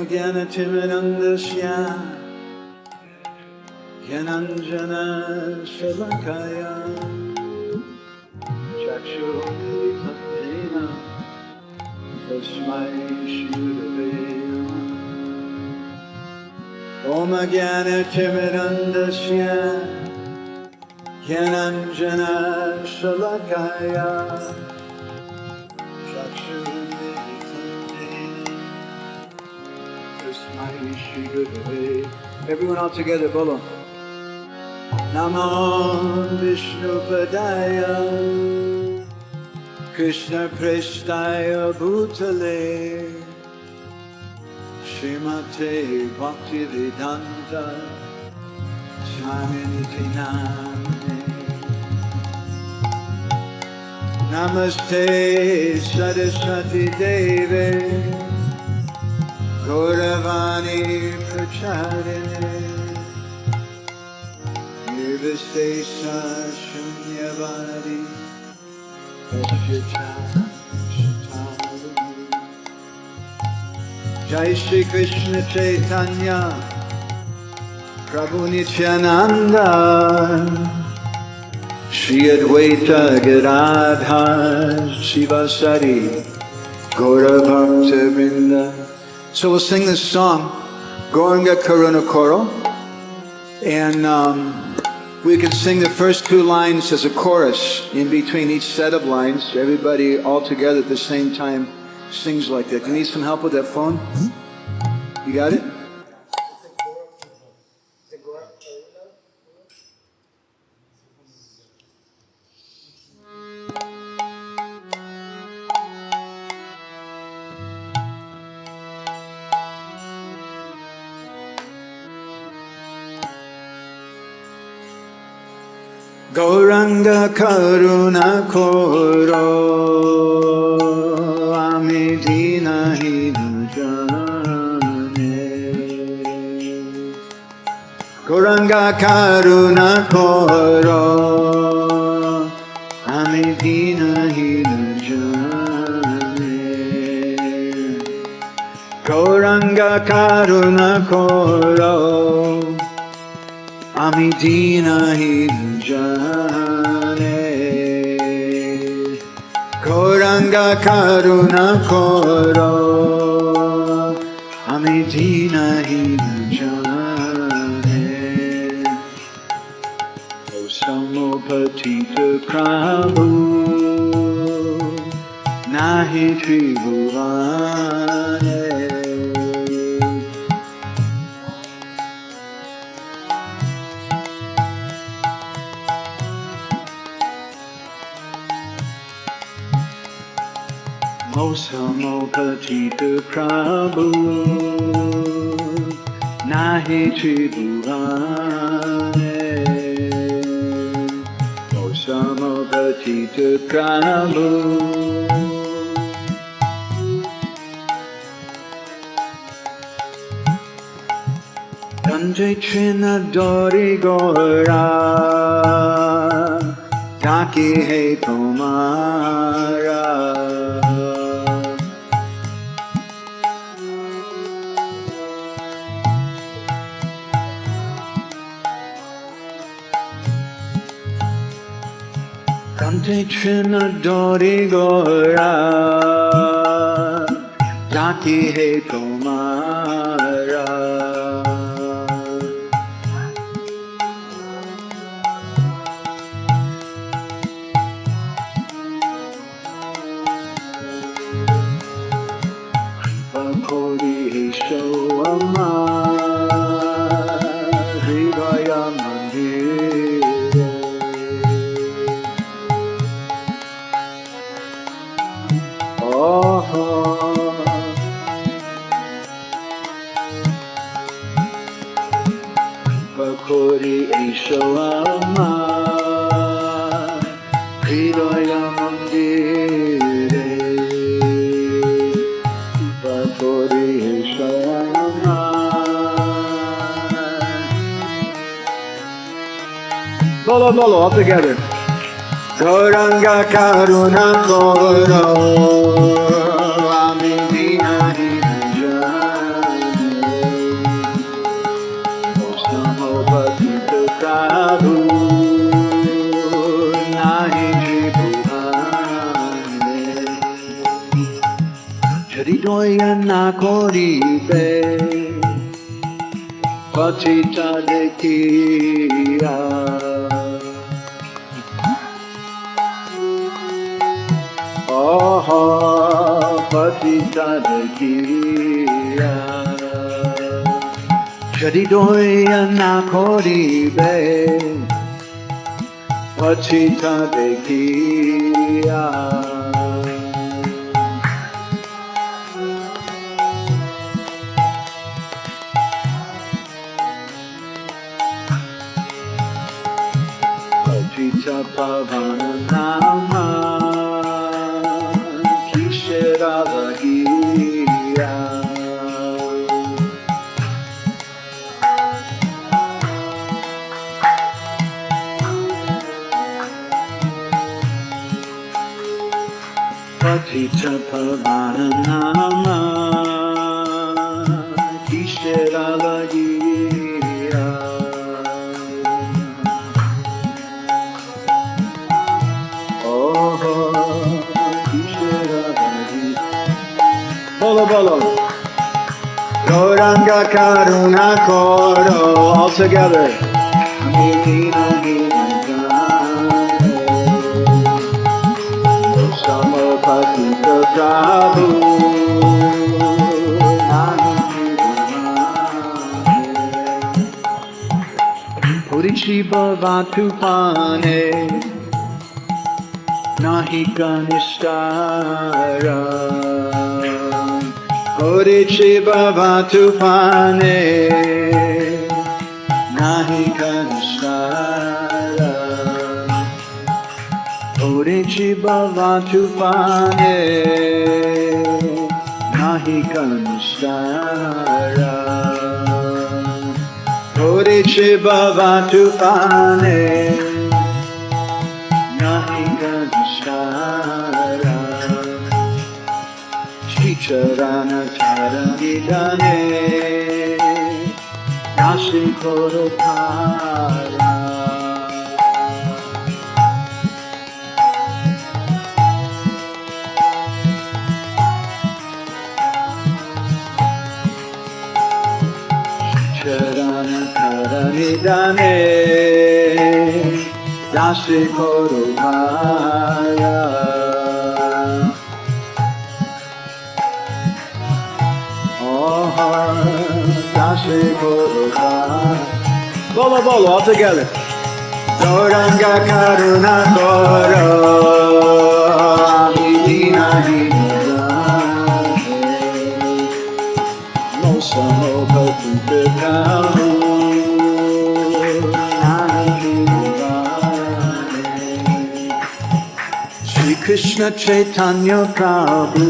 Gyana-timirandasya Gyananjana Shalakaya Chakshurmilitam Tasmai Shri Om Gyana-timirandasya Gyananjana Shalakaya Everyone all together, bolo. Namo Vishnu Padaya Krishna Prestaya Bhutale Srimate Bhakti Vedanta Swamini Namane Namaste Saraswati Deve Gauravani Pracharine Nirvishesha Shunyavadi Jai Shri Krishna Chaitanya Prabhu Nityananda Shri Advaita Gadadhar Shivasari Gaura Bhakta Vrinda. So we'll sing this song, Gauranga Karuna Koro, and we can sing the first two lines as a chorus in between each set of lines. Everybody all together at the same time sings like that. You need some help with that phone? You got it? Gauranga Karuna Koro Ami Dina Hinu Jane Gauranga Karuna Koro Ami Dina Hinu Jane Gauranga Karuna Koro Ami Dina Hinu Jane Gauranga Karuna Koro Ami Dina Hinu Jane O Samopatita Prabhu Nahi Tribhuvane Samopatita Prabhu Nahi Tribhuvane O Samopatita Prabhu Dante Trina Dori Gora Taki He Tomara Kante Trina Dori Gora Daki He Tomara Pakori He Shoama Hridaya Mandir Pakori Ishawama Hridaya Mandire Pakori Ishawama Bolo bolo all together Gauranga Karuna Koro Ami Dina Hinu Jane doya na koribe patita dekhiya patita dekhiya jadi doya na koribe patita dekhiya patita pavana nama kishera lagiya patita pavana nama kishera lagiya Bolo bolo Gauranga karuna koro all together Nāma-haṭṭa prabhu Purichi bhavatu pane nahi kanistara Purichi bhavatu pane nahi kanistara Purichi bhavatu pane nahi kanistara Purichi bhavatu pane nahi kanistara Caitanya-charitamrita nasi korokara Caitanya-charitamrita nasi korokara Bolo bolo all together Gauranga karuna koro Amidina Mosamo patita prabhu Shri Krishna Chaitanya Prabhu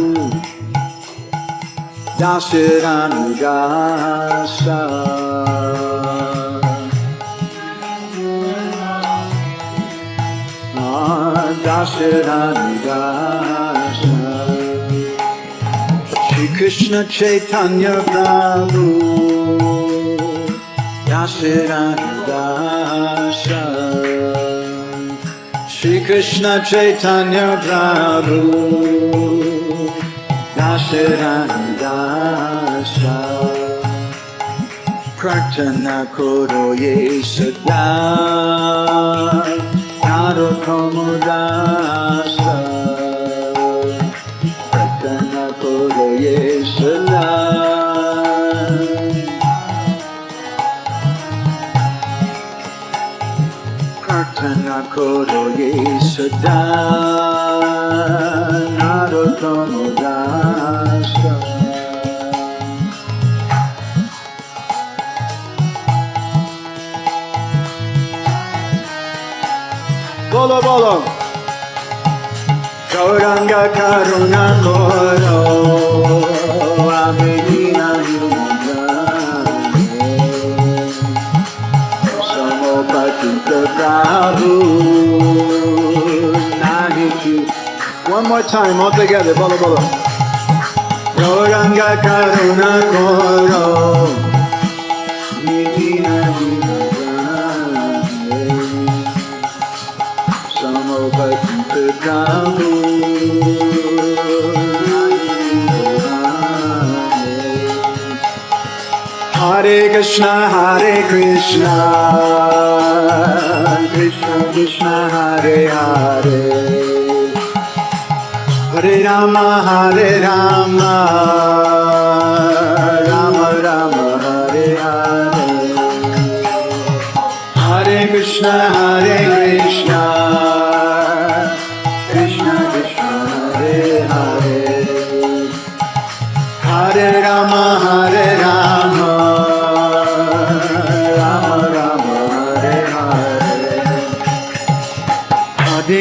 Dasaranugasa Dasaranugasa Shri Krishna Chaitanya Prabhu Dasaranugasa Shri Krishna Chaitanya Prabhu Dasaranugasa Pratana koro ye sada Narottama dasa Pratana koro ye sada Pratana koro ye sada Narottama dasa Bolo bolo Gauranga karuna koro Amidina Samo patita prabhu One more time all together bolo bolo Gauranga karuna koro Amidina Prabhu Hare Krishna, Krishna Krishna, Hare Hare, Hare Rama, Rama Rama, Hare Hare, Hare Krishna, Krishna Krishna, Hare Hare, Hare Rama, Rama Rama, Hare Hare, Hare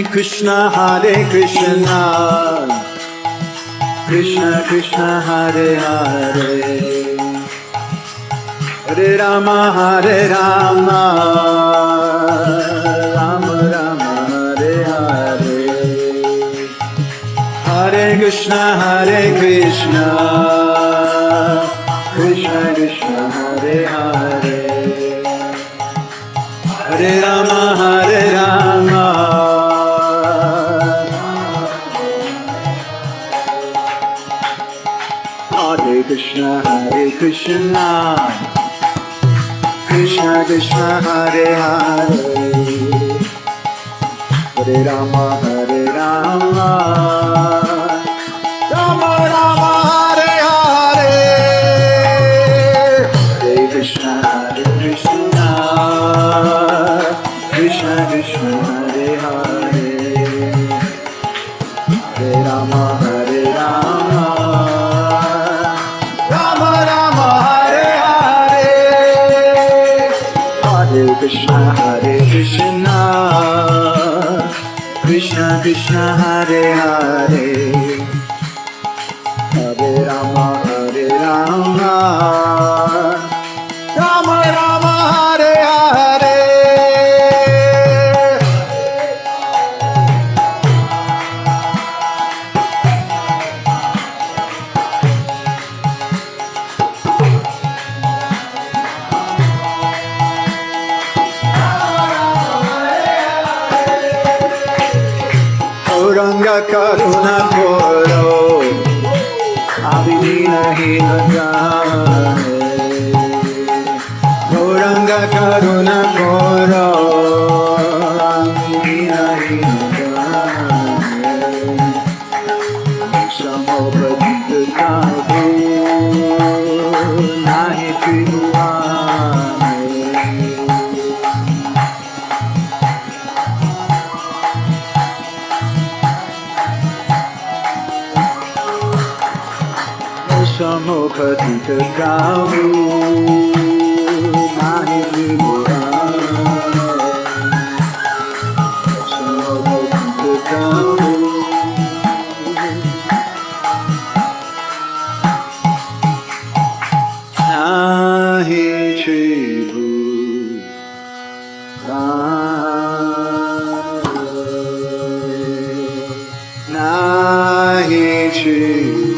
Krishna, Krishna Krishna, Hare Hare, Hare Rama, Rama Rama, Hare Hare, Hare Krishna, Krishna Krishna, Hare Hare, Hare Rama, Rama Hare Krishna, Krishna Krishna, Hare Hare, Hare Rama, Rama Rama, Hare Hare, Hare Krishna, Krishna Hare Hare, Hare Rama, Rama Rama, Hare Hare, Hare Krishna, Krishna Hare Hare, Hare Rama, Rama Rama, Hare Hare. Gauranga Karuna Koro, Abhidina Hina Jane, Gauranga Karuna Koro, Abhidina Hina Jane, Samobhadita Prabhu, Nahi Tribhuane, Samokhatita Prabhu, Nahi Tribhuane, Samokhatita Prabhu, Nahi Tribhuane, Nahi Tribhuane,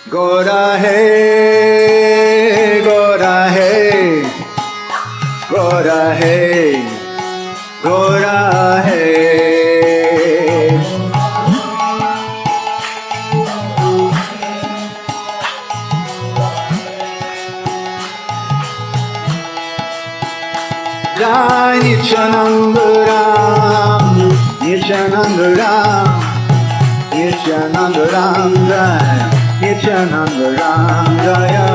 Gora hey, Gora hey, Gora hey, Gora hey. Jai Nityanandaram, Nityanandaram, Nityanandaram, Jai Nityanandaram, Jaya.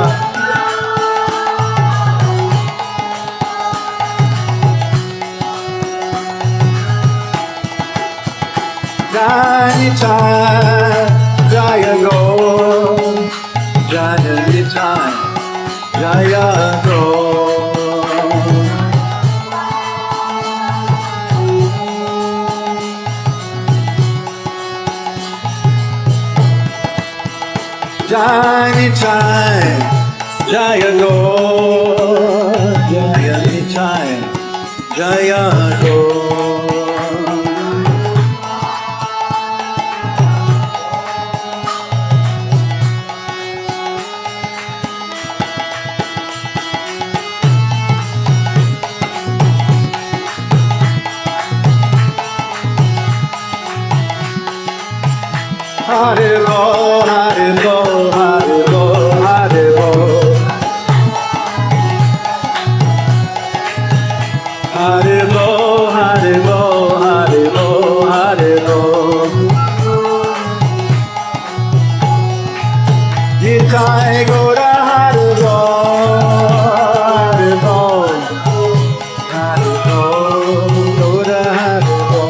Jai Nitai, Jaya Go, Jaya Nitai, Jaya Go. Jai Nitai, Jaya Go, Jaya Nitai, Jaya Go. Hare Bo, Hare Haribo, Haribo, Haribo, Haribo. Nitai Gora Haribo, Haribo, Haribo, Gora Haribo.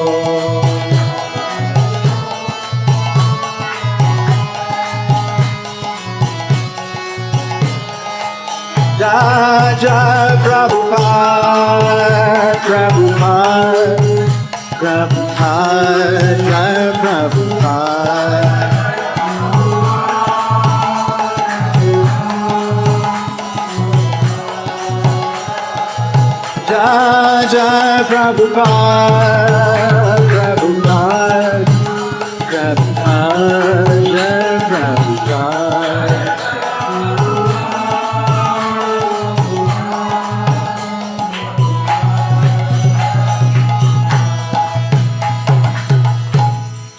Jai Jai Prabhupada, Prabhupada, Prabhupada, Jai Prabhupada. Jai Jai Prabhupada, Prabhupada, Prabhupada, Jai Prabhupada.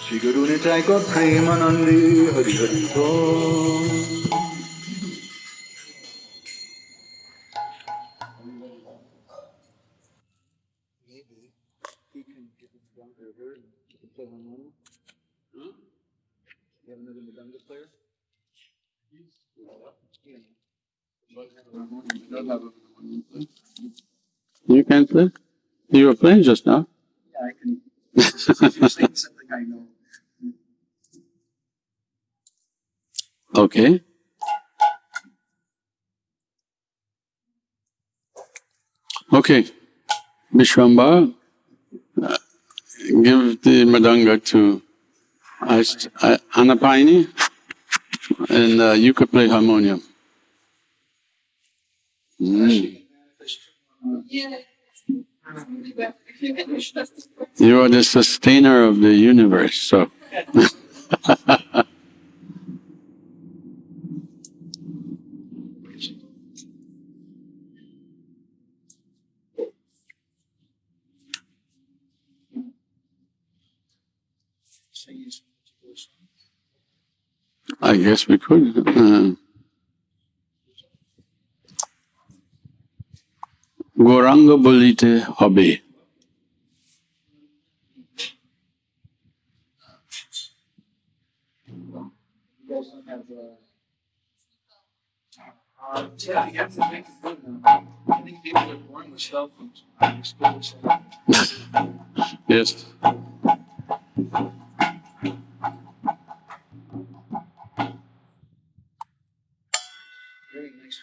Shri Guru Nitai Gaur Premanandi Hari Hari Bol. You can play? You were playing just now. Yeah, I can. If you're saying something I know. Okay. Okay. Vishwamba, give the madanga to Anapaini, and you could play harmonium. You are the sustainer of the universe, so. I guess we could. Goranga bolite hobe. Yeah, you have to make it good now. I think people are born with cell phones. Yes. Very nice.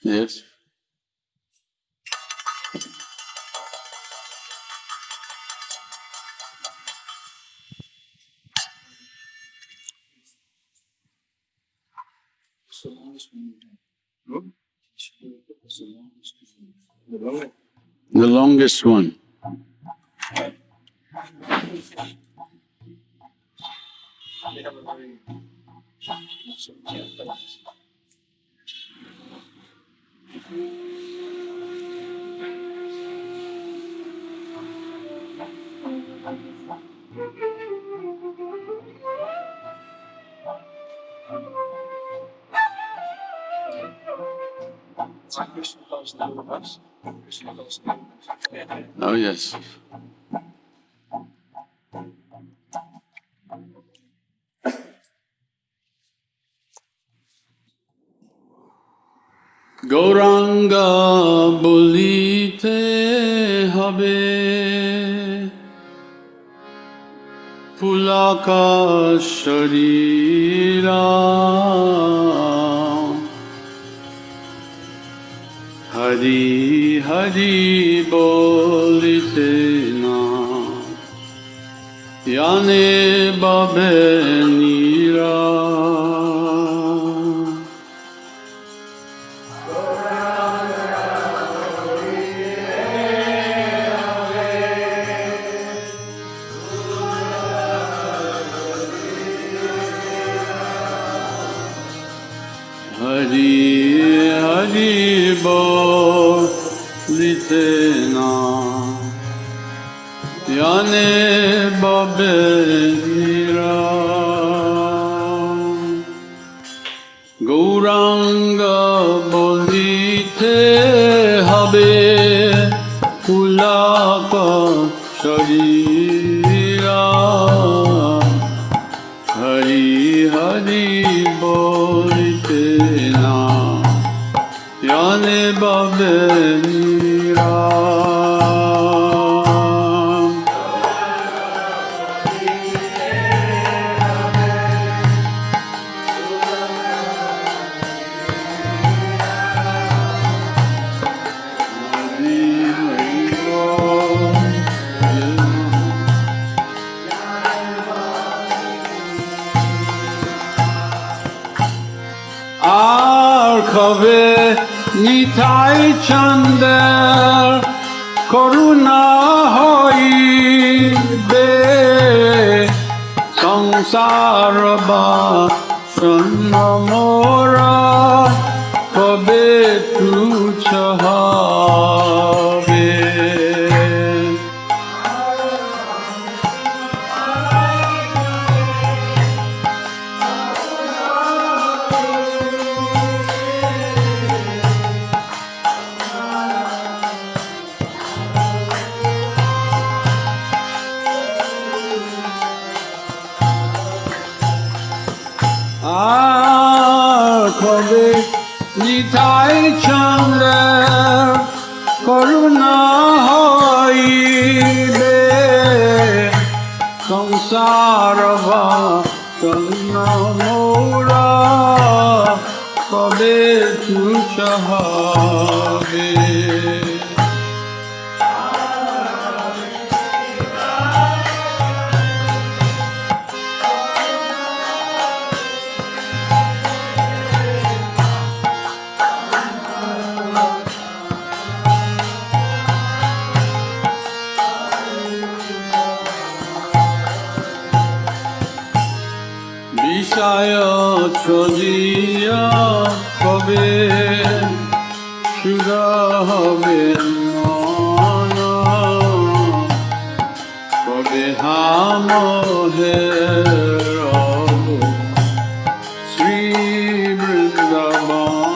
Yes. What's the longest one you have? The longest one. They have a very Krishna calls the us. Krishna calls the Oh yes. Gauranga bolite habe pulaka sharira Hari Hari bolite na Yane babe nira Hari Hari bolite na Yane babe nira Gauranga bolite habe Bhavendra. Kave nitai chander koruna hoi be sangsara ba sannamora kave tu chahave. Kave nitai chander koruna hoi be sangsara va sannamora kave tu chahave. Vishaya chodiya kave shuddha have mana kave hamohe Rrabhu Shri Vrindavan.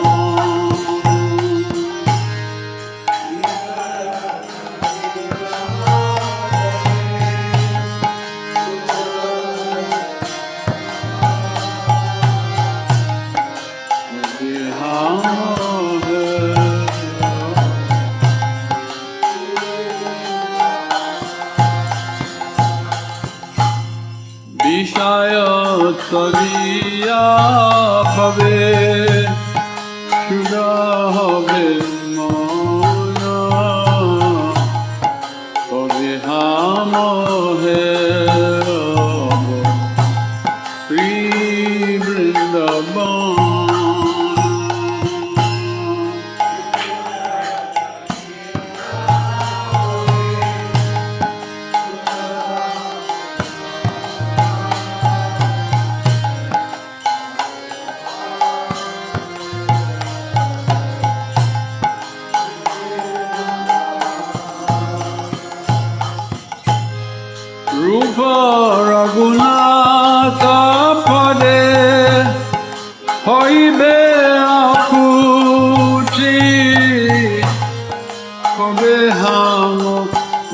Vishaya tadiya bhave shuddha have mana kave hamohe Rrabhu Shri Vrindavan. Rupa Raghunatha Pade hoibe akuti kobe hamo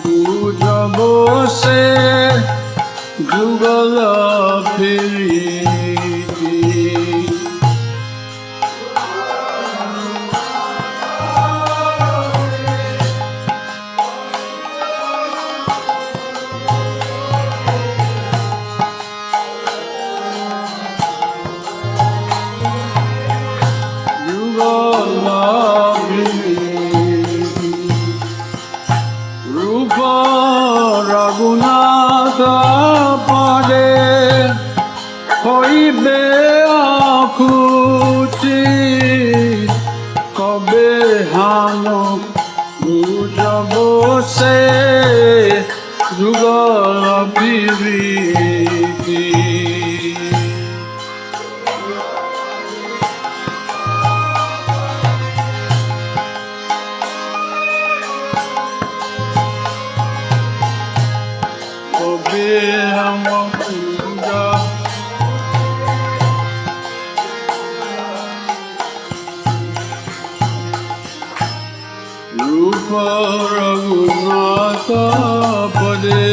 bujabo se jugala piriti. Rupa Raghunatha Pade hoibe akuti kobe hamo bujabo se jugala piriti. Rupa Raghunatha Pade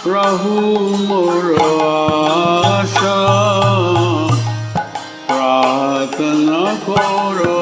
Prabhu Morasha Pratana Koro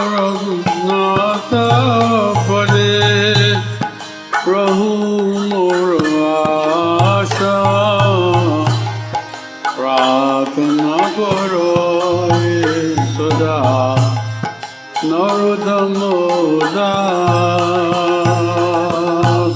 Raghunath Pade Prabhu Murasha Pratana Karo Sada Narudamodas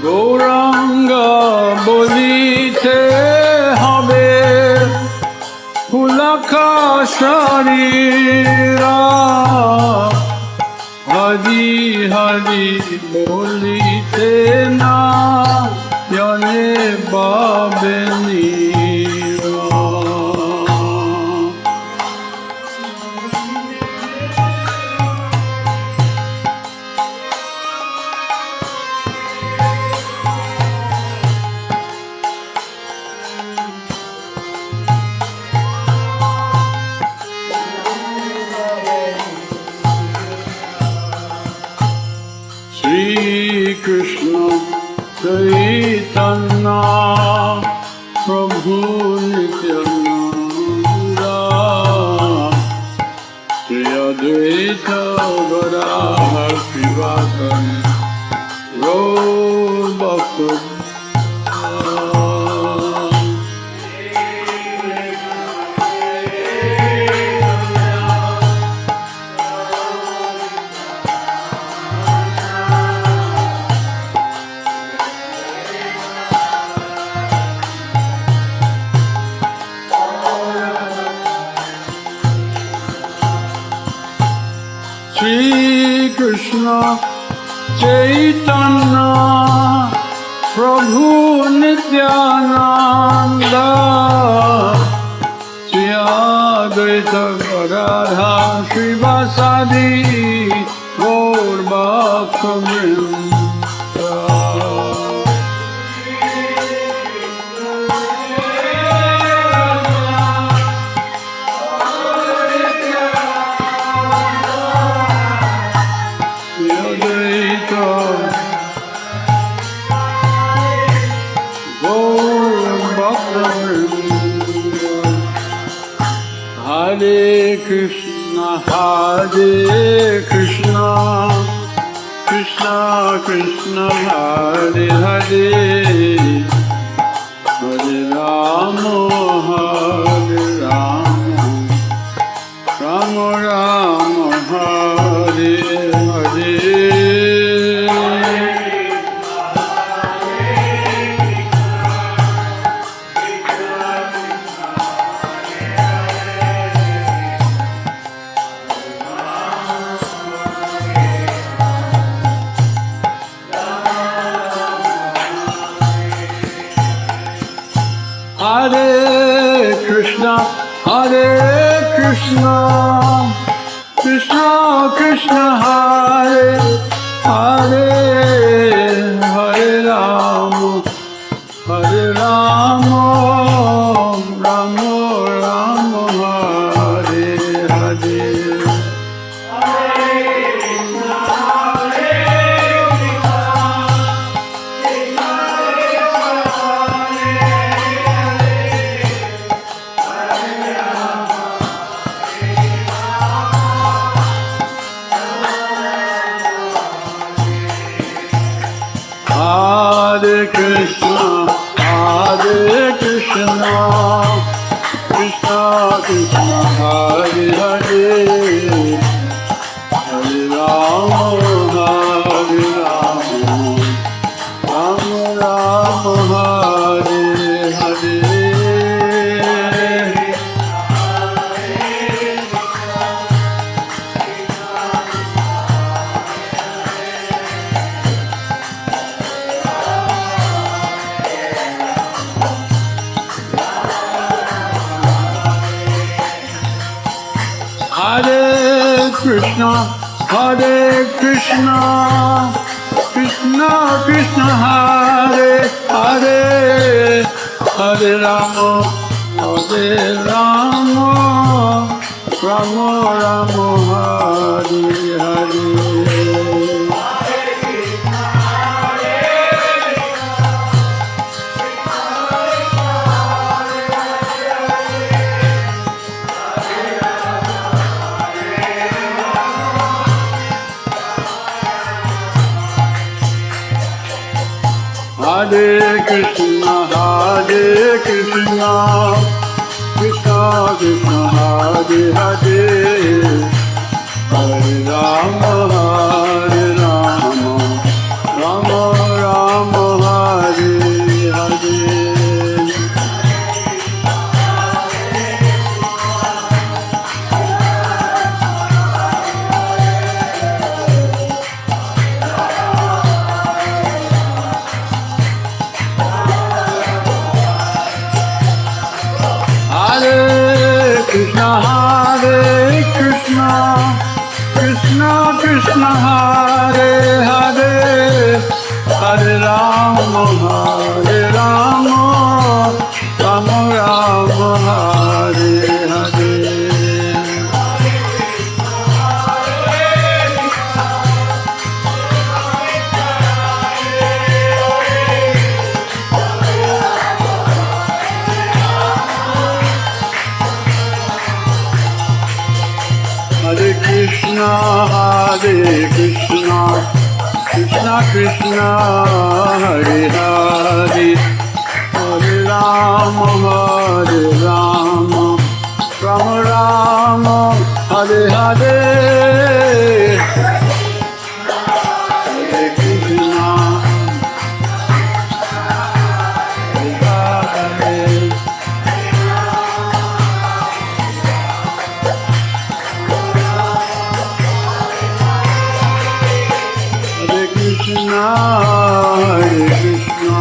Gauranga bolite habe Pulaka sharira Hadi hadi bolite na Yane babenira Krishna Caitanya Prabhu Nityananda Shri Advaita Gadadhara Srivasadi Gaur Bhakta Shri Krishna Chaitanya Prabhu Nityananda Shri Advaita Gadadhara Srivasadi Gaur Bhakta Vrinda Hare Krishna, Krishna Krishna, Hare Hare, Hare Rama, Rama Rama, Hare Hare. Hare Krishna, Krishna Krishna, Hare Hare, Hare Rama, Rama Rama, Hare Hare. Hare Krishna, Krishna Krishna, Hare Hare, Hare Rama, Rama Rama, Hare Hare. Krishna, Hare Krishna, Krishna Krishna, Hare Hare, Hare Rama, Hare Rama, Rama Rama, Hare Hare. Hare Krishna, Hare Krishna, Krishna Krishna, Hare Hare, Hare Rama, Hare Rama, Rama Rama, Hare Hare. Krishna, Hare Krishna, Krishna Krishna, Hare Hare, Hare Rama, Hare Rama, Rama Rama, Hare Hare. Hare Krishna, Krishna Krishna, Hare Hare, Hare Rama, Hare Rama, Rama Rama, Hare Hare. Hare Krishna, Hare Hare. Krishna, Hare Krishna,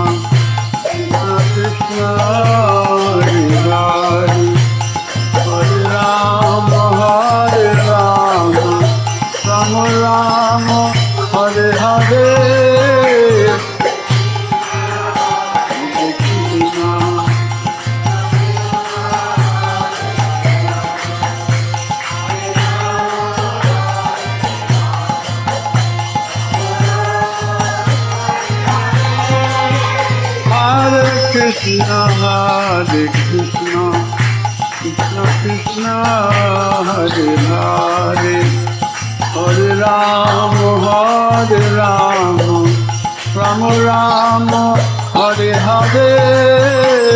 Krishna Krishna, Hare Hare, Hare Rama, Hare Rama, Rama Rama, Hare Hare. Hare Krishna, Krishna, Hare Krishna, Krishna Krishna, Hare Hare, Hare Rama, Hare Rama, Rama Rama, Hare Hare.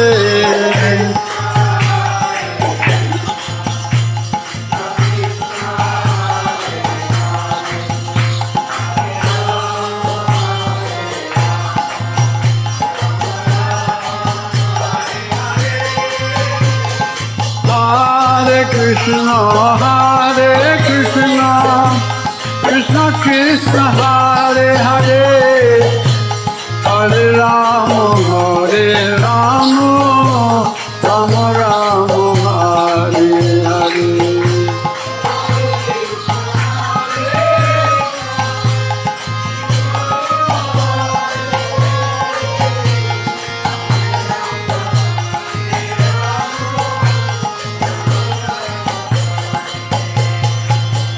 Krishna, Hare Krishna, Krishna Krishna, Hare Hare, Hare Rama, Hare Rama, Rama Rama, Hare Hare.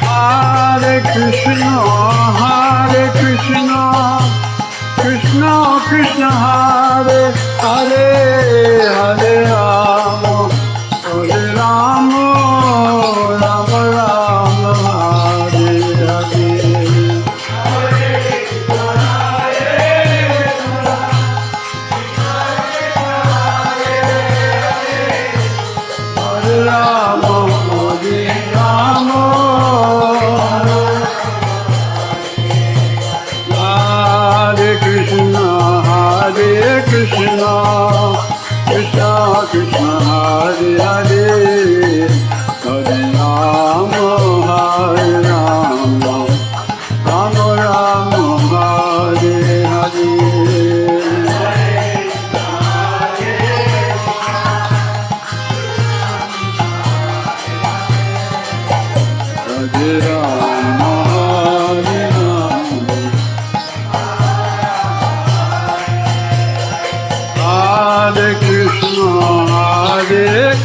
Hare Krishna, Hare Krishna, Krishna Krishna, Hare Hare, Hare Rama, Hare Rama, Rama Rama, Hare Hare. Hare Rama, Hare Rama, Krishna, Hare Krishna, Krishna Krishna, Hare Hare, Hare Rama, Hare Rama, Rama Rama, Hare Hare.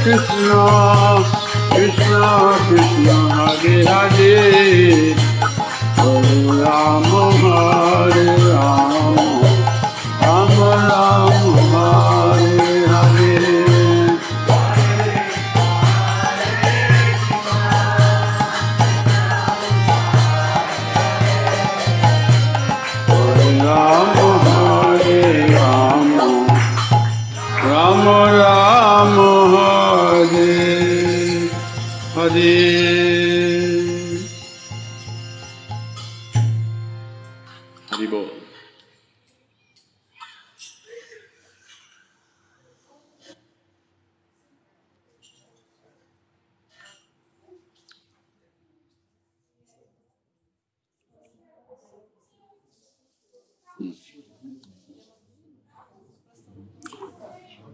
Krishna, Krishna Krishna, Hare Hare, Hare Rama, Hare Rama, Rama Rama, Hare Hare. Rama Hare Rama, Rama Rama Hare Hare. Hari Bol.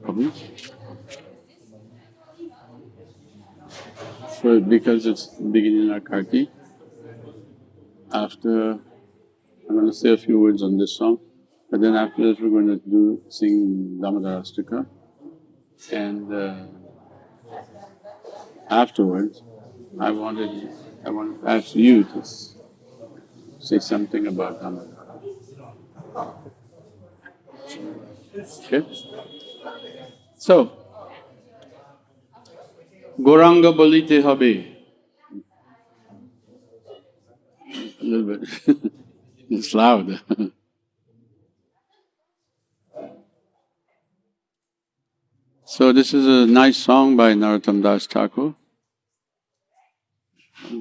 Prabhu? So because it's beginning of Karti, after I'm going to say a few words on this song, but then after this we're going to sing Dhamada and afterwards I wanted to ask you to say something about Dhamada. Okay? So, Goranga bolite hobe. A little bit. It's loud. So this is a nice song by Narottam Das Thakur,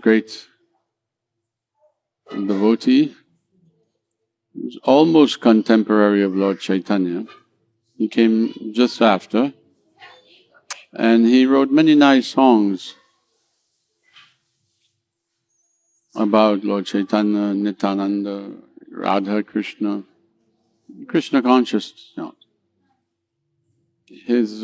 great devotee. He was almost contemporary of Lord Chaitanya. He came just after, and he wrote many nice songs about Lord Chaitanya, Nityananda, Radha Krishna, Krishna consciousness. You know. His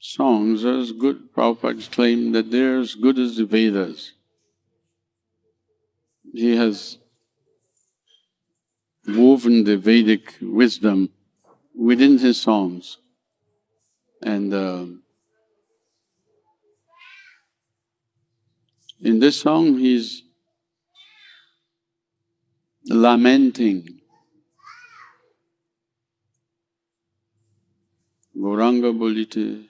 songs are as good, Prabhupada claimed that they're as good as the Vedas. He has woven the Vedic wisdom within his songs. And in this song he's lamenting Gauranga bolite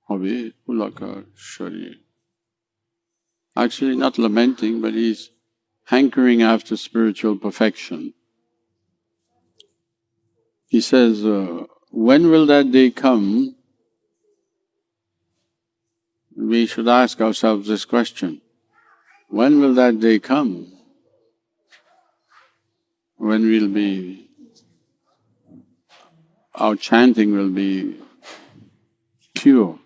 hobe pulaka sharir. Actually not lamenting, but he's hankering after spiritual perfection. He says, when will that day come? We should ask ourselves this question. When will that day come? When our chanting will be pure.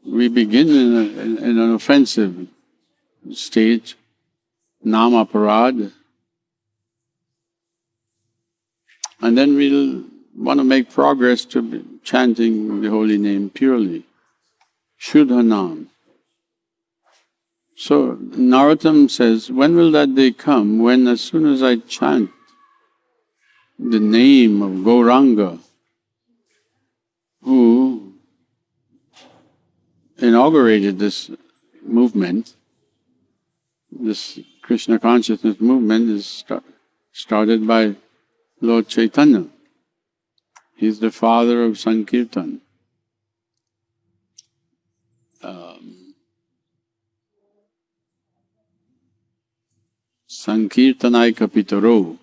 We begin in an offensive stage, Nāma-haṭṭa, and then we'll want to make progress to chanting the holy name purely, Shuddha Nam. So Narottam says, when will that day come when as soon as I chant the name of Gauranga, who inaugurated this movement, this Krishna consciousness movement is started by Lord Chaitanya. He's the father of Sankirtan. Sankirtanaika pitaro,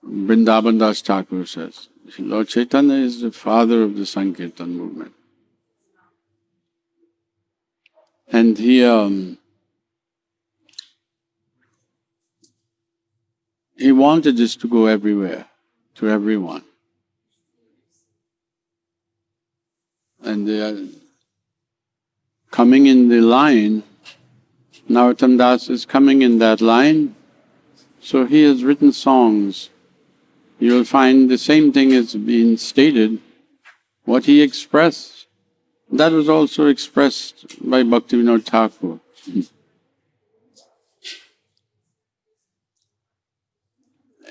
Vrindavan Das Thakur says. Lord Chaitanya is the father of the Sankirtan movement. And he wanted this to go everywhere, to everyone. And they are coming in the line, Narottam Das is coming in that line, so he has written songs. You will find the same thing has been stated, what he expressed, that was also expressed by Bhaktivinoda Thakur.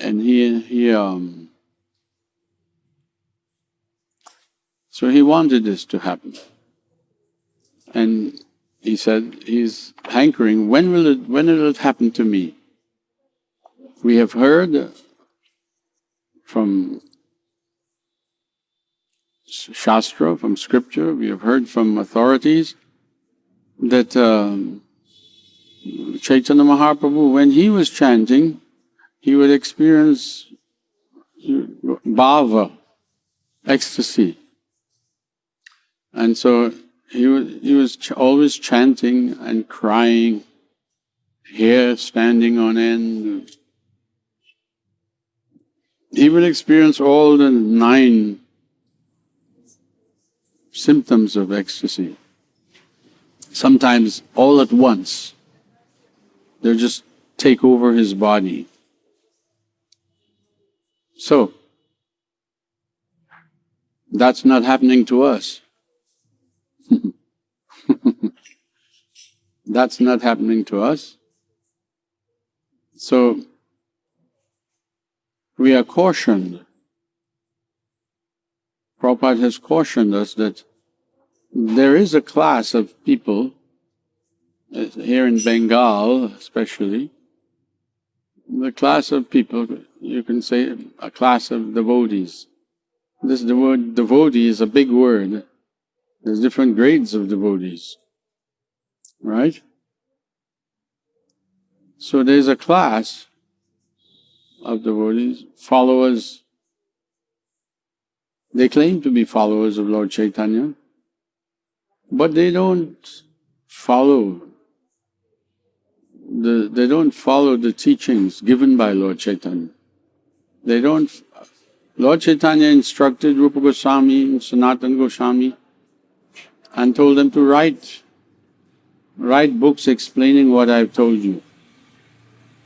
And he So he wanted this to happen. And he said he's hankering, when will it happen to me? We have heard from Shastra, from scripture, we have heard from authorities that Chaitanya Mahaprabhu, when he was chanting, he would experience bhava, ecstasy. And so he was always chanting and crying, hair standing on end. He would experience all the 9 symptoms of ecstasy. Sometimes all at once. They'll just take over his body. So, that's not happening to us. That's not happening to us. So, we are cautioned. Prabhupada has cautioned us that there is a class of people, here in Bengal especially, the class of people, you can say a class of devotees. The word devotee is a big word. There's different grades of devotees, right? So there's a class of devotees, followers. They claim to be followers of Lord Chaitanya, but they don't follow the teachings given by Lord Chaitanya. Lord Chaitanya instructed Rupa Goswami and Sanatana Goswami and told them to write books explaining what I've told you.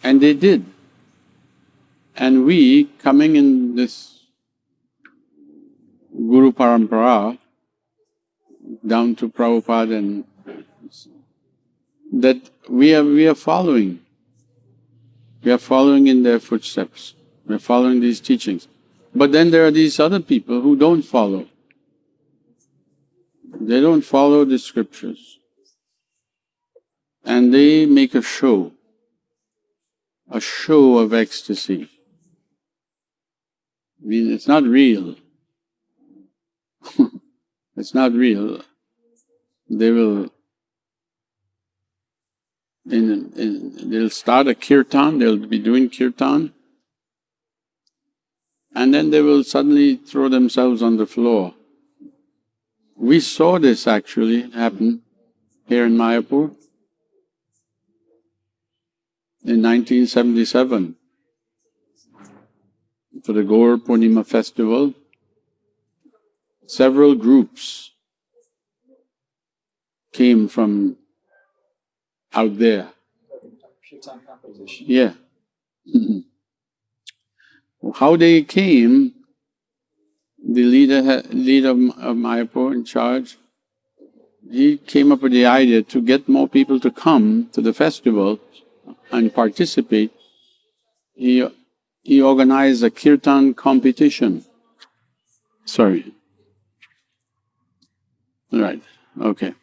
And they did. And we, coming in this Guru Parampara, down to Prabhupada, and that we are following. We are following in their footsteps. We are following these teachings. But then there are these other people who don't follow. They don't follow the scriptures. And they make a show of ecstasy. I mean, it's not real. It's not real. They will they'll start a kirtan, they'll be doing kirtan, and then they will suddenly throw themselves on the floor. We saw this actually happen here in Mayapur in 1977 for the Gaur Purnima festival. Several groups came from out there. Kirtan competition. Yeah. How they came, the leader of Mayapur in charge, he came up with the idea to get more people to come to the festival and participate. He organized a kirtan competition. Sorry. Right, okay.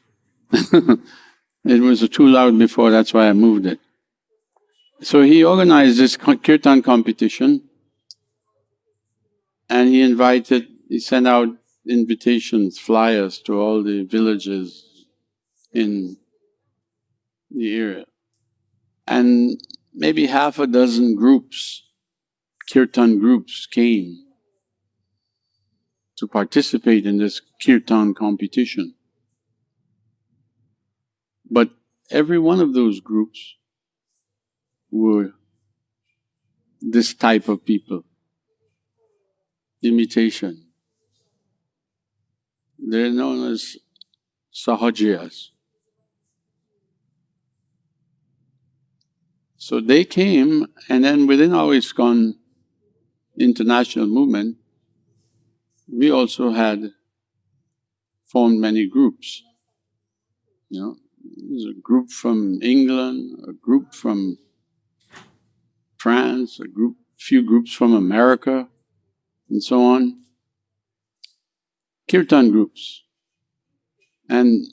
It was too loud before, that's why I moved it. So he organized this kirtan competition and he sent out invitations, flyers to all the villages in the area. And maybe half a dozen groups, kirtan groups, came to participate in this kirtan competition. But every one of those groups were this type of people, imitation. They're known as sahajiyas. So they came, and then within our ISKCON international movement, we also had formed many groups. You know, there's a group from England, a group from France, few groups from America, and so on. kirtan groups. And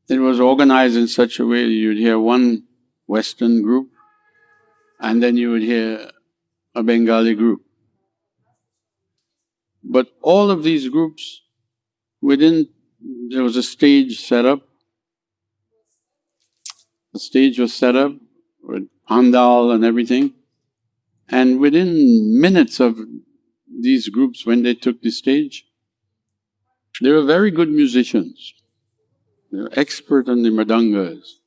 it was organized in such a way you'd hear one Western group and then you would hear a Bengali group. But all of these groups, there was a stage set up. The stage was set up with pandal and everything. And within minutes of these groups, when they took the stage, they were very good musicians. They were expert on the mridangas.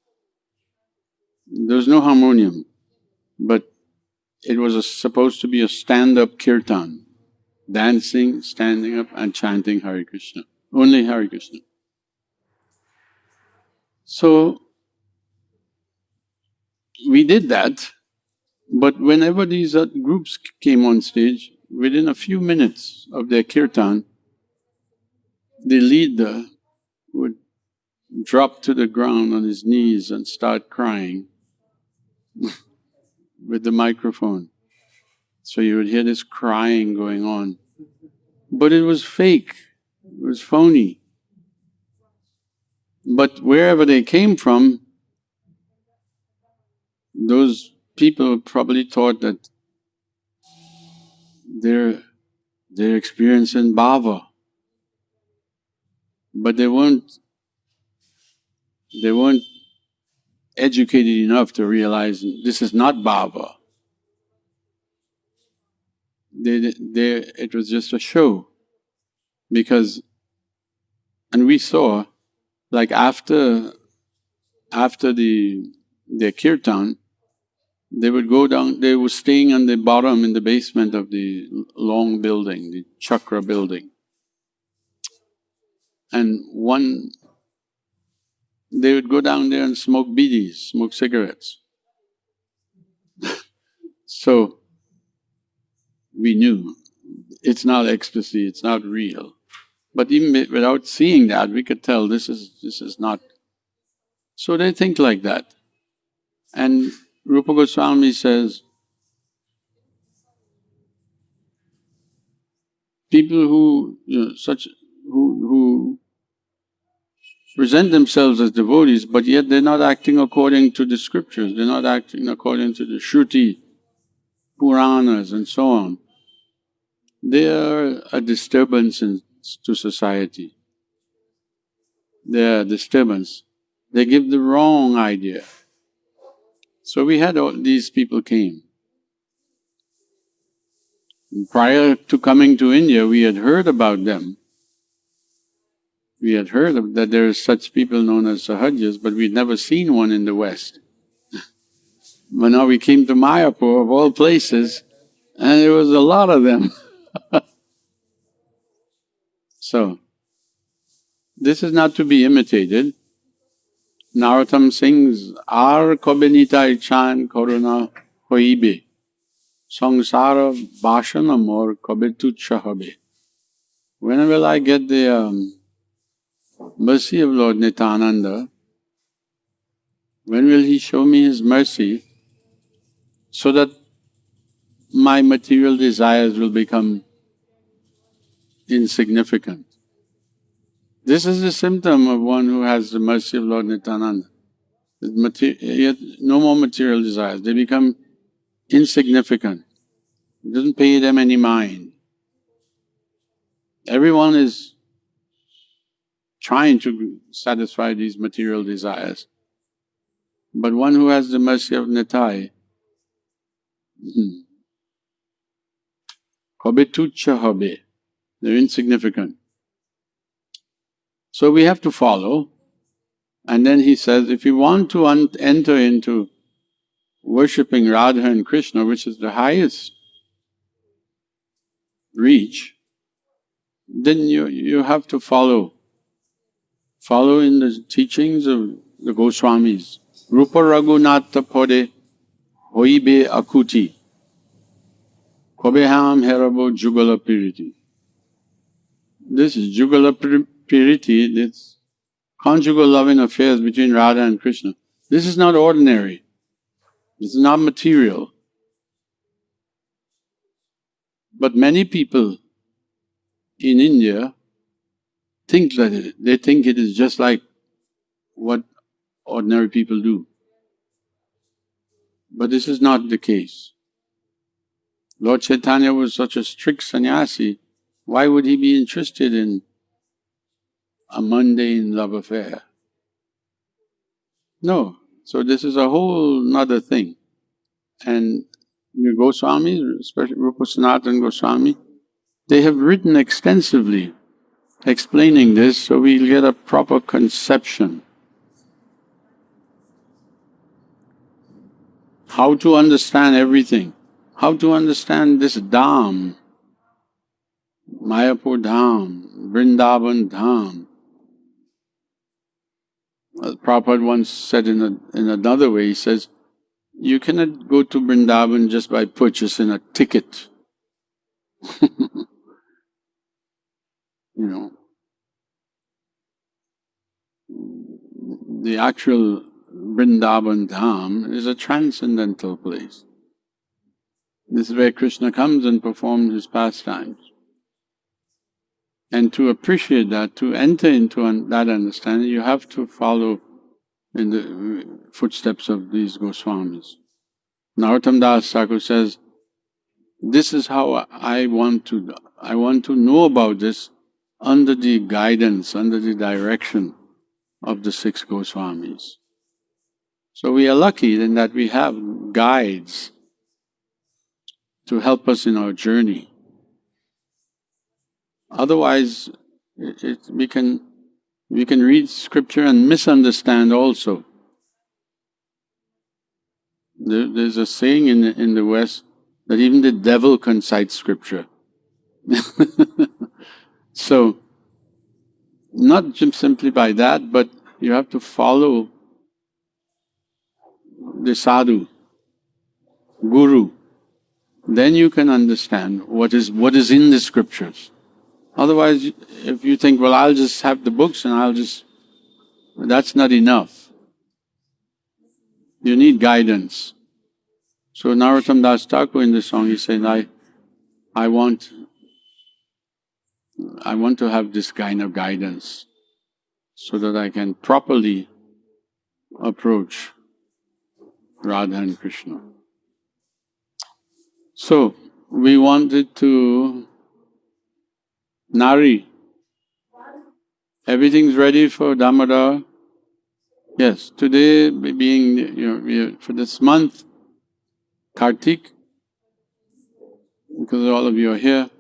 There was no harmonium, but it was supposed to be a stand-up kirtan, dancing, standing up and chanting Hare Krishna, only Hare Krishna. So, we did that, but whenever these groups came on stage, within a few minutes of their kirtan, the leader would drop to the ground on his knees and start crying with the microphone. So you would hear this crying going on. But it was fake, it was phony. But wherever they came from, those people probably thought that they're experiencing bhava. But they weren't educated enough to realize this is not bhava. It was just a show. And we saw, like after their kirtan, they would go down, they were staying on the bottom in the basement of the long building, the chakra building. And they would go down there and smoke bidis, smoke cigarettes. So, we knew it's not ecstasy, it's not real. But even without seeing that, we could tell this is not. So they think like that. And Rupa Goswami says, people who present themselves as devotees, but yet they're not acting according to the scriptures, they're not acting according to the Shruti, Puranas and so on. They are a disturbance to society. They are a disturbance. They give the wrong idea. So we had all these people came. Prior to coming to India, we had heard about them. We had heard that there are such people known as Sahajas, but we'd never seen one in the West. But now we came to Mayapur, of all places, and there was a lot of them. So, this is not to be imitated. Narottam sings, Ar kobenitai chan koruna hoibe, sangsara bhashana mor kobe tuchha hobe. Whenever I get the mercy of Lord Nityananda, when will he show me his mercy so that my material desires will become insignificant? This is the symptom of one who has the mercy of Lord Nityananda. Yet no more material desires, they become insignificant. It doesn't pay them any mind. Everyone is trying to satisfy these material desires. But one who has the mercy of Nitai, kobe tuchha hobe, they're insignificant. So we have to follow. And then he says, if you want to enter into worshipping Radha and Krishna, which is the highest reach, then you have to follow. Follow in the teachings of the Goswamis. Rupa Raghunatha Pode Hoibe Akuti Kobeham Herabo Jugala Piriti. This is Jugala Piriti, it's conjugal loving affairs between Radha and Krishna. This is not ordinary. This is not material. But many people in India think that they think it is just like what ordinary people do. But this is not the case. Lord Chaitanya was such a strict sannyasi, why would he be interested in a mundane love affair? No. So this is a whole nother thing. And the Goswamis, especially Rupa Sanatana Goswami, they have written extensively explaining this so we'll get a proper conception. How to understand everything, how to understand this Dham, Mayapur Dham, Vrindavan Dham. Prabhupada once said in another way, he says, you cannot go to Vrindavan just by purchasing a ticket. You know, the actual Vrindavan Dham is a transcendental place. This is where Krishna comes and performs his pastimes. And to appreciate that, to enter into that understanding, you have to follow in the footsteps of these Goswamis. Narottam Das Thakur says, this is how I want to know about this under the guidance, under the direction of the 6 Goswamis. So we are lucky in that we have guides to help us in our journey. Otherwise, we can read scripture and misunderstand also. There's a saying in the West that even the devil can cite scripture. So, not just simply by that, but you have to follow the sadhu, guru. Then you can understand what is in the scriptures. Otherwise, if you think, well, I'll just have the books and that's not enough. You need guidance. So Narottam Das Thakur in this song, he said, I want to have this kind of guidance so that I can properly approach Radha and Krishna. So, we wanted to… Nari, everything's ready for Damodar? Yes, today being, for this month, Kartik, because all of you are here,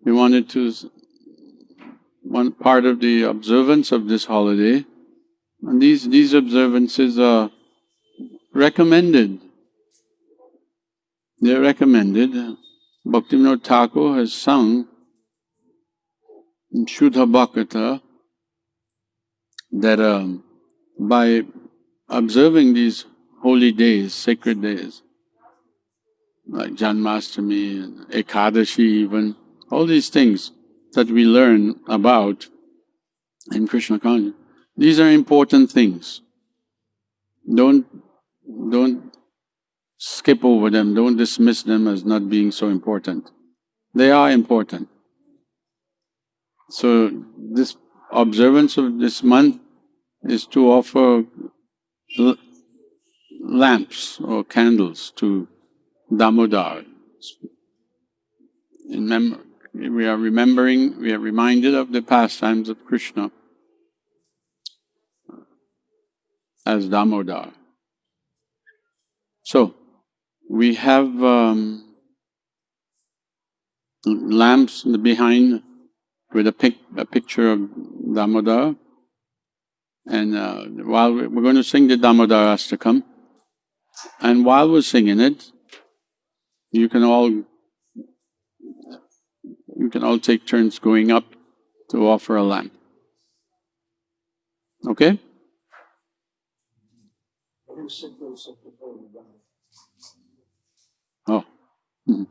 we wanted to… one part of the observance of this holiday, and these observances are recommended. They're recommended. Bhaktivinoda Thakur has sung in Shuddha Bhakata that by observing these holy days, sacred days, like Janmashtami and Ekadashi even, all these things that we learn about in Krishna consciousness, these are important things. Don't skip over them, don't dismiss them as not being so important. They are important. So this observance of this month is to offer lamps or candles to Damodar. We are reminded of the pastimes of Krishna as Damodar. So, we have lamps behind with a picture of Damodar, and while we're going to sing the Damodar Astakam, and while we're singing it, you can all take turns going up to offer a lamp. Okay? Oh. Mhm.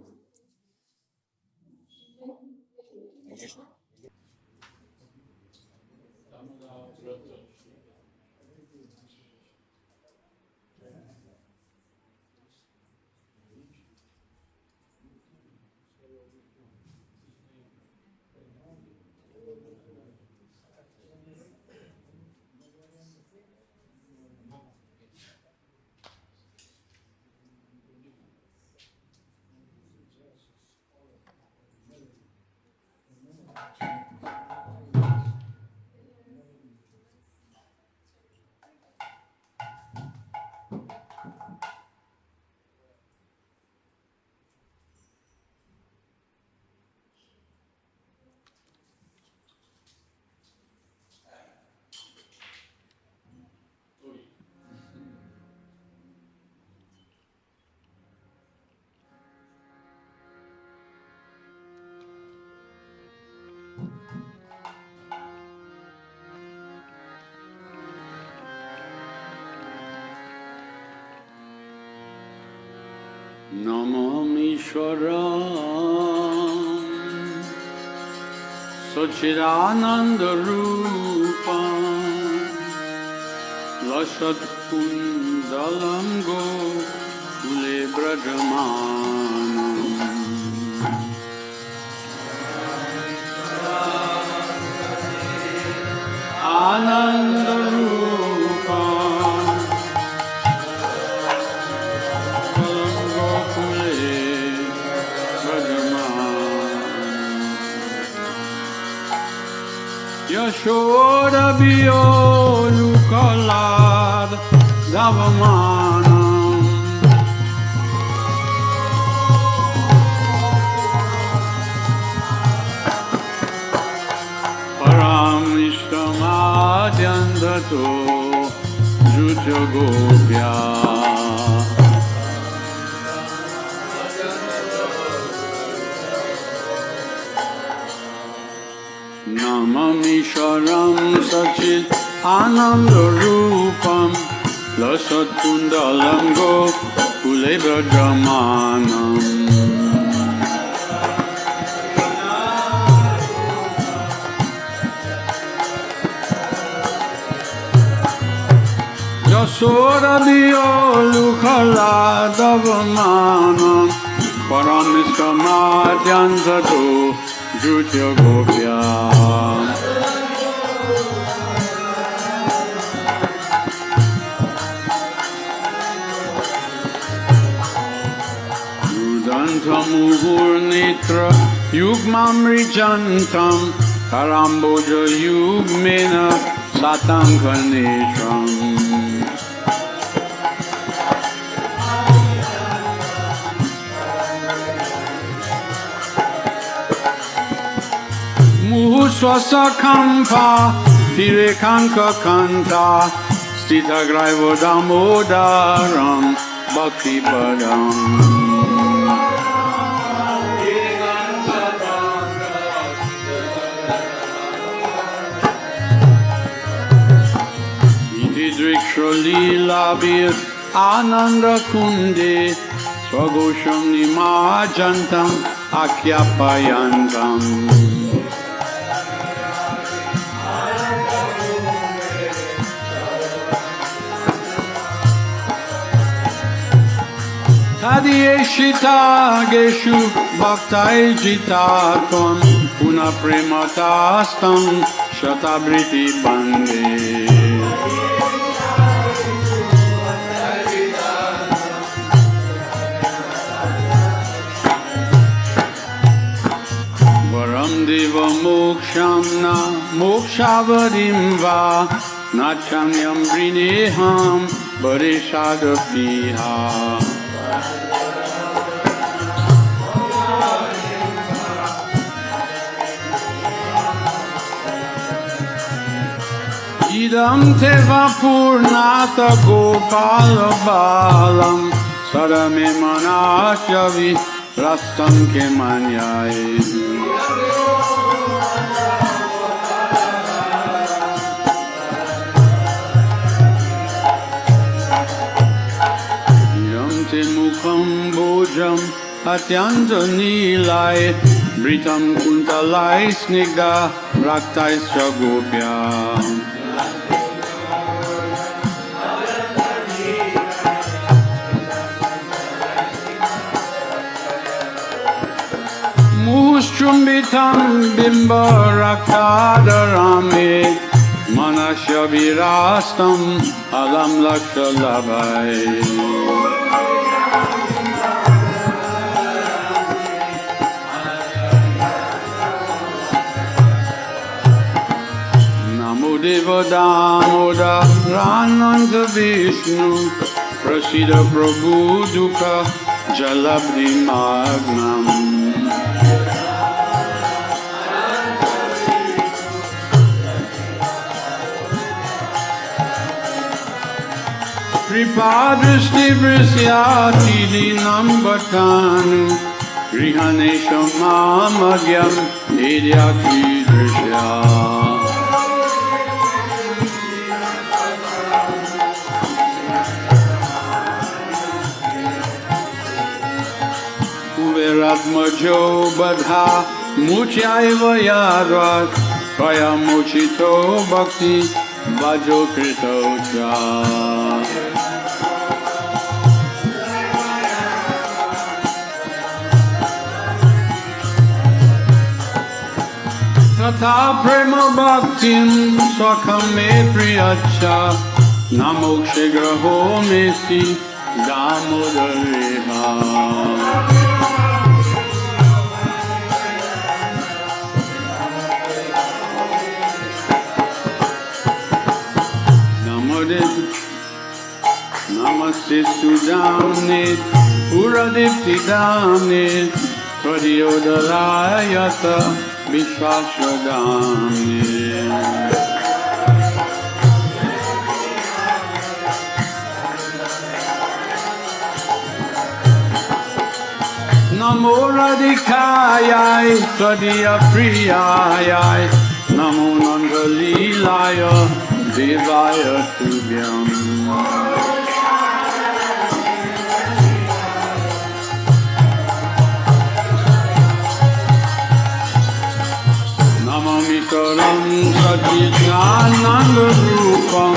Namamishwaram Sachidananda Rupam Lasat Kundalam Gokule Brajamanam Ananda Rupam Yashoda Biyolu Kalad Davamanam Param Ishtamadyandato Jutya Gopya Namamisharam Sachit Ananda Rupam Lasat Kundalam Gokule Brajamanam Yasoda Biyolu Kaladavamanam Paramiskamadyansato Jutya Gopya Rudantam Uhurnitra Yugmam Rijantam Karamboja Yugmena Satankanetram Muhuswasakampa Pirekanka Kanta Stita Graivo Damodaram Bhakti Padam Iti Driksha Leela Ananda Kunde Swagosham Nimajantam Akyapayantam Tadiyeshita Geshu Bhaktai Jitatam Puna Prematastam Shatabriti Bande Varam Deva Mokshamna Mokshavadim Va Nachanyam Vrineham Varishadapiha Idam Teva Purnata Gopala Balam Sadame Manasyavi Rastam Kemanyai Idam Te Mukham Bojam Atyanta Nilai Britam Kuntalai Snigda Raktais Chagopya Mushchumbitam Bimba Raktadarame Manasya Virastam Alam Lakshalabhai Deva Damoda Rananta Vishnu Prasida Prabhu Dukha Jalabdi Magnam Kripadrishti Vrisyati Dinam Bhatanu Grihanesham Mamagyam Vidya Kidrisha. Veratmajo Badha Muchaiva Yadvat Kaya Muchito Bhakti Vajo Kritocha. Tata Prema Bhaktim Swakame Priyacha Namokshe Graho Mesti Damodareha. Namaste Sudamne Uradipti Damne Tadyodarayata Vishvashodamne. Namo Radhikayai Tadya Priyayai Namo Nandalilaya Devaya Tubhyam. Namamikaram Satchidananda Rupam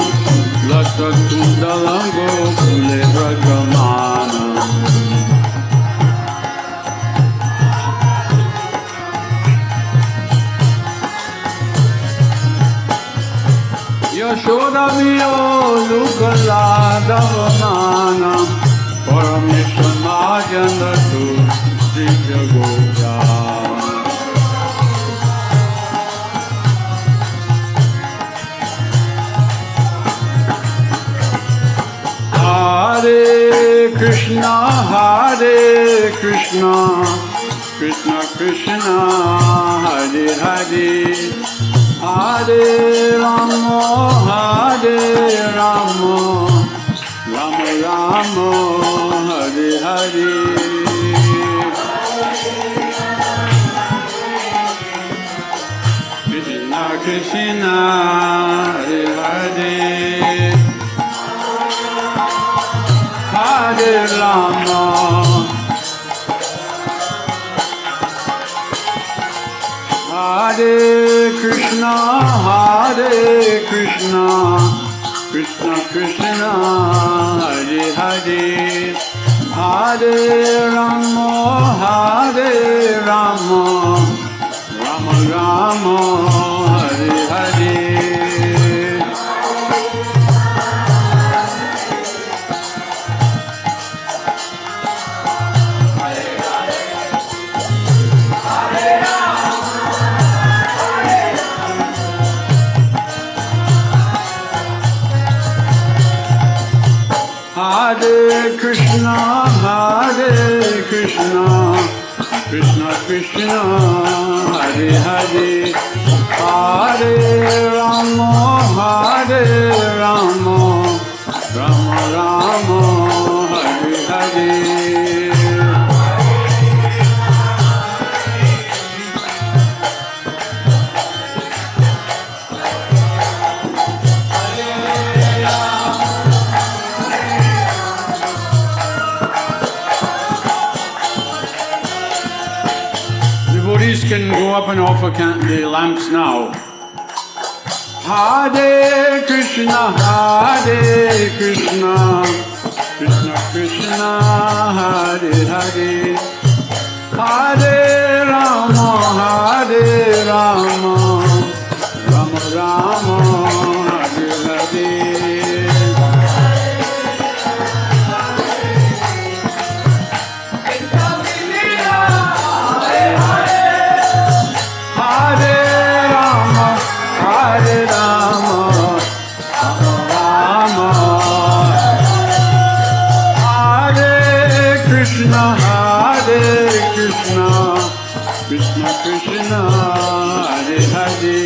Lakshakundalам Gokule Vragamana. Yashodamiyo Lukala Davanana Paramishamajanatu Dijagoja. Hare Krishna, Krishna Krishna, Hare Hare, Hare Rama, Rama Rama, Hare Hare. Krishna Krishna, Hare Hare, Hare Rama, Hare Krishna, Krishna Krishna, Hare Hare, Hare Rama, Rama Rama, Hare Hare. Hare Krishna, Krishna Krishna, Hare Hare, Hare Rama, Rama Rama, Hare Hare. Devotees can go up and offer the lamps now. Hare Krishna, Krishna Krishna, Hare Hare, Hare Rama, Rama Rama, Hare Hare. Krishna Krishna, Hare Hare,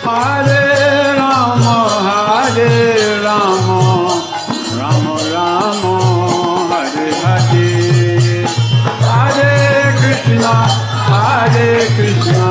Hare Rama, Rama Rama, Hare Hare, Hare Krishna, Krishna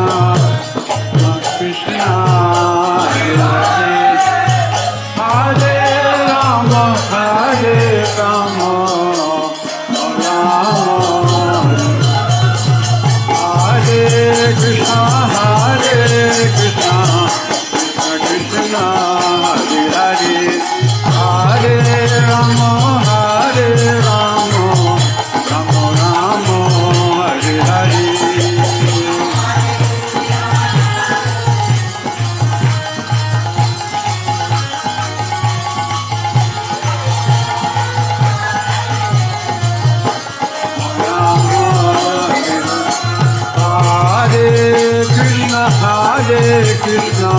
Krishna,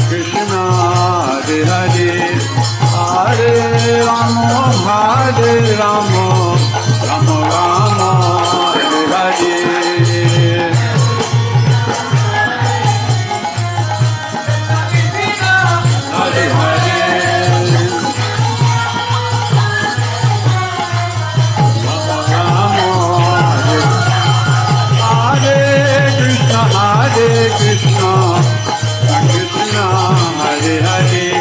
Krishna Hare Hare, Hare Rama, Hare Rama, Rama Rama, Hare Hare. Hare Hare, Rama Rama, Hare Krishna, Krishna Hare Hare,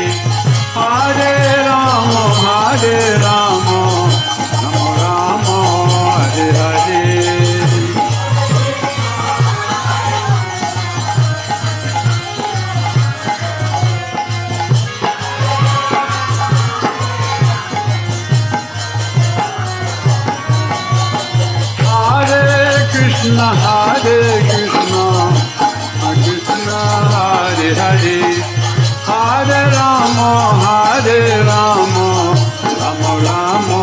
Hare Rama, Rama Rama, Hare Hare. Krishna, Krishna Hare Hare, Hare Rama, Rama Rama,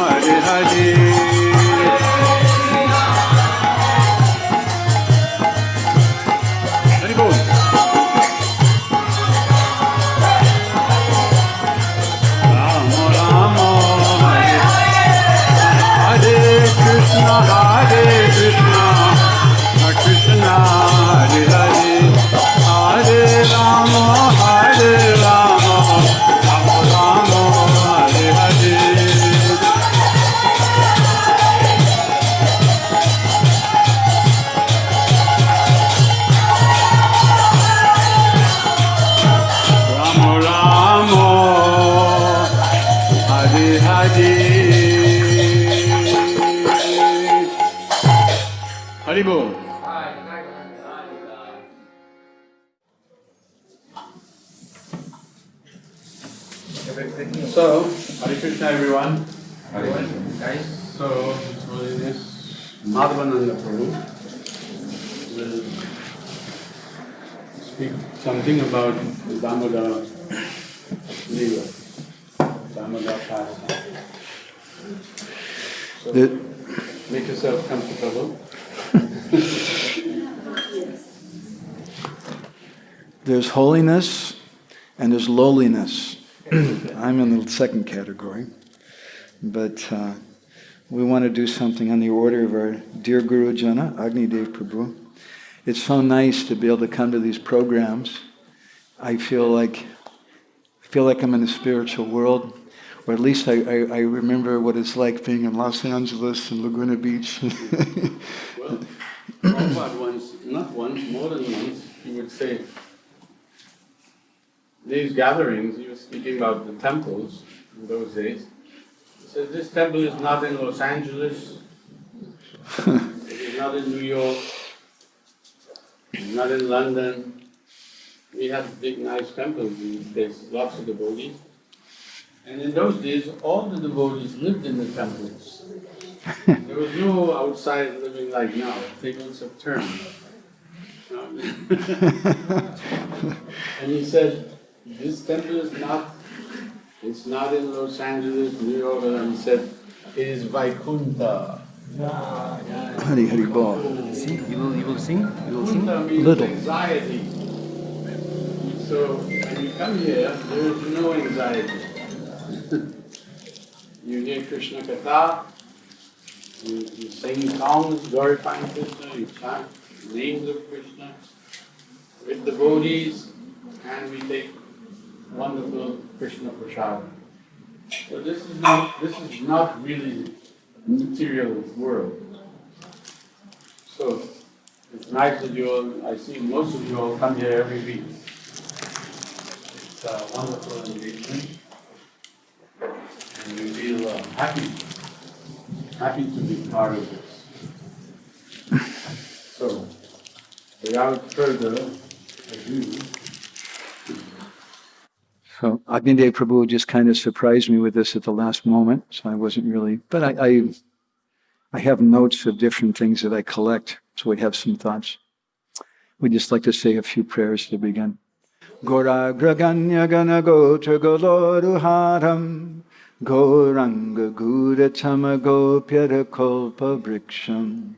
Hare Hare. Hari Bol. Rama Rama, Hare Krishna, Krishna Krishna Hare Hare, Hare Rama, Rama Rama, Hare Hare. Rama Rama, Hare Hare. Hari Bol. So, Hare Krishna everyone. So, His Holiness Madhavananda Prabhu will speak something about the Dhanada Lila, Dhanada pastime. So, make yourself comfortable. There's holiness and there's lowliness. I'm in the second category, but we want to do something on the order of our dear Guru Jana, Agnidev Prabhu. It's so nice to be able to come to these programs. I feel like I'm in a spiritual world, or at least I remember what it's like being in Los Angeles and Laguna Beach. Well, Prabhupada once, not once, more than once, he would say, these gatherings, he was speaking about the temples in those days. He said, this temple is not in Los Angeles, it is not in New York, it's not in London. We have big nice temples these days, lots of devotees. And in those days, all the devotees lived in the temples. There was no outside living like now, tables of turn. And he said, this temple is not, it's not in Los Angeles, New York, and he said, it is Vaikuntha. Hari Hari Bol. See, you will sing? You will sing? Vaikuntha means Little. anxiety. So when you come here, there is no anxiety. You hear Krishna Katha, you sing songs glorifying Krishna, you chant names of Krishna with devotees, and we take wonderful Krishna Prasad. So this is not really material world. So it's nice that you all, I see most of you all come here every week. It's a wonderful engagement, and we feel happy to be part of this. So, without further ado, So Agnidev Prabhu just kind of surprised me with this at the last moment, so I wasn't really, but I have notes of different things that I collect, so we have some thoughts. We'd just like to say a few prayers to begin. Gora Graganya Gana Gotra Goloruharam Goranga Gura Tama Gopyara Kolpa Briksham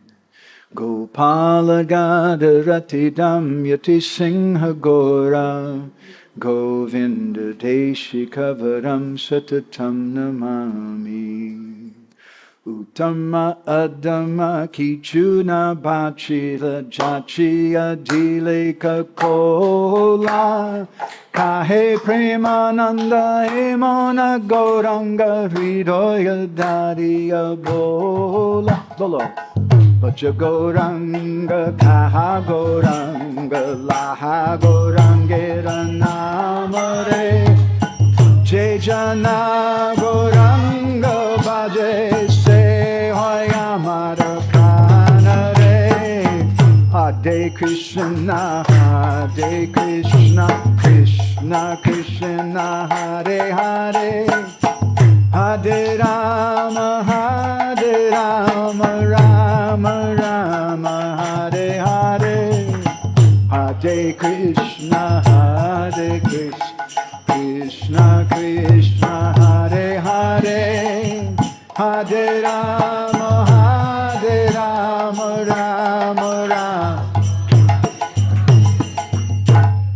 Gopala Gadaratidam Yati Singha Gora Govinda Deshikavaram Satatam Namami Uttama Adama Kichuna Bachila Jachiya Dileka Kola Kahe Premananda Emona Goranga Hridoya Dariya Bola Bolo Vaja Goranga Kaha Goranga Laha Gorangera Namare Jejana Goranga Bhaje Se Hoyamara Pranare Hare Krishna Hare Krishna Krishna Krishna Hare Hare Hare Rama Rama Rama Hare Hare Hare Krishna Krishna Krishna Hare Hare Hare Rama Rama Rama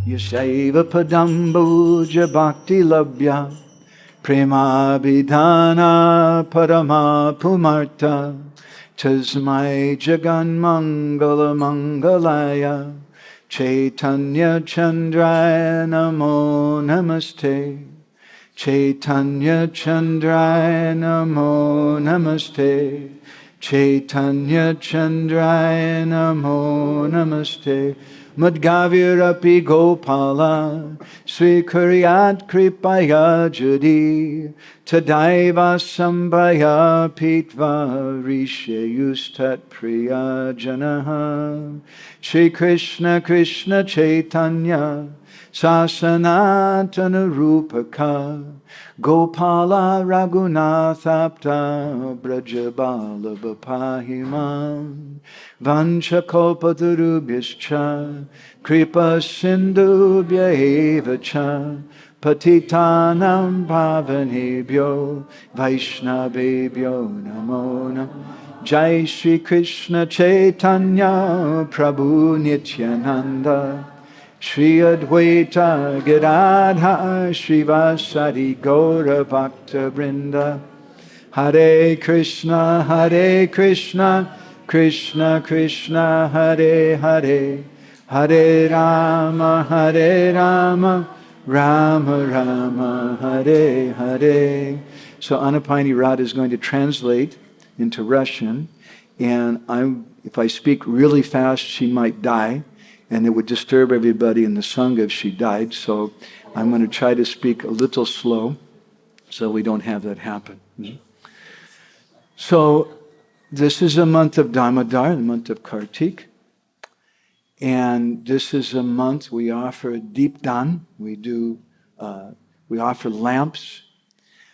Yashaiva Padambuja Bhakti Labhya Prema Bidhana Parama Pumarta Tasmai Jagan Mangala Mangalaya Caitanya-charitamrita Namo Namaste Caitanya-charitamrita Namo Namaste Caitanya-charitamrita Namo Namaste Madgavirapi Gopala Srikuryat Kripaya Judi Tadaiva Sambhaya Pitva Rishayustat Priya Janaha Shri Krishna Krishna Chaitanya Sasanatana Rupaka Gopala Raghunathapta Brajabala Bapahimam Vanchakalpatarubhyascha Kripa Sindhubhya eva cha Patitanam Pavanebhyo Vaishnavebhyo Namo Namo Jai Shri Krishna Chaitanya Prabhu Nityananda Shri Advaita Gadadha Srivasadi Gaura Bhakta Vrinda Hare Krishna Krishna Krishna Hare Hare Hare Rama Rama Rama Hare Hare. So Anapani Radha is going to translate into Russian, and if I speak really fast she might die and it would disturb everybody in the Sangha if she died, so I'm going to try to speak a little slow so we don't have that happen. So this is a month of Damodar, the month of Kartik, and this is a month we offer Deepdan. We offer lamps.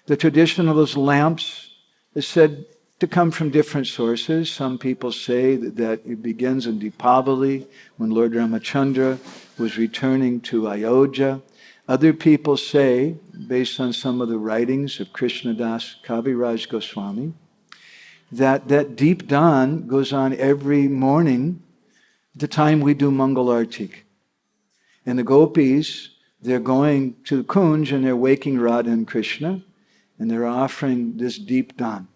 The tradition of those lamps is said to come from different sources. Some people say that it begins in Deepavali, when Lord Ramachandra was returning to Ayodhya. Other people say, based on some of the writings of Krishnadas Kaviraj Goswami, that deep dawn goes on every morning at the time we do Mangal Artik. And the gopis, they're going to the Kunj and they're waking Radha and Krishna, and they're offering this deep dawn.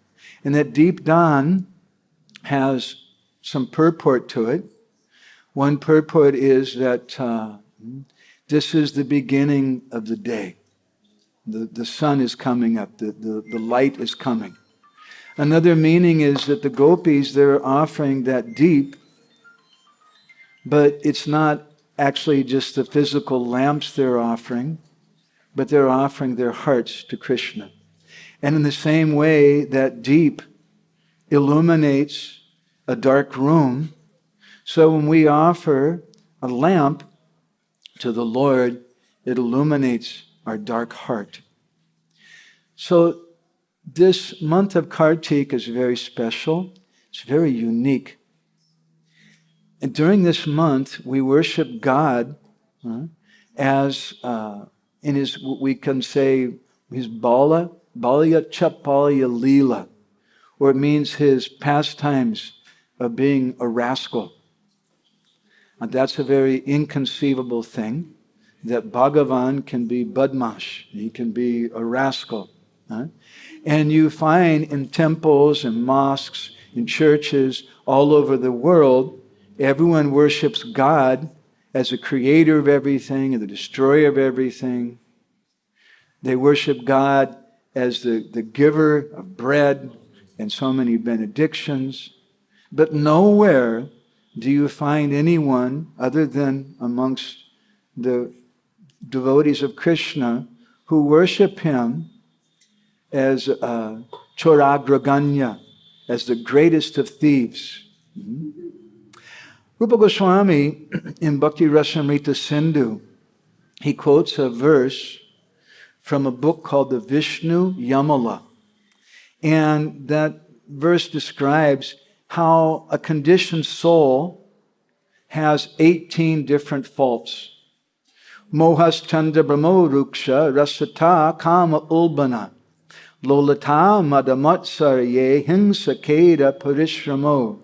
And that deep dawn has some purport to it. One purport is that this is the beginning of the day. The sun is coming up, the light is coming. Another meaning is that the gopis, they're offering that deep, but it's not actually just the physical lamps they're offering, but they're offering their hearts to Krishna. And in the same way, that deep illuminates a dark room. So when we offer a lamp to the Lord, it illuminates our dark heart. So this month of Kartik is very special. It's very unique. And during this month, we worship God as in his, we can say, his Balya Chapalya Leela, or it means his pastimes of being a rascal. And that's a very inconceivable thing, that Bhagavan can be badmash, he can be a rascal. And you find in temples and mosques, in churches all over the world, everyone worships God as the creator of everything and the destroyer of everything. They worship God as the giver of bread and so many benedictions. But nowhere do you find anyone other than amongst the devotees of Krishna who worship him as Choragraganya, as the greatest of thieves. Rupa Goswami in Bhakti Rasamrita Sindhu, he quotes a verse from a book called the Vishnu Yamala. And that verse describes how a conditioned soul has 18 different faults. Mohastanda brahmo ruksha rasata kama ulbana lolata madamatsarye hingsakeda parishramo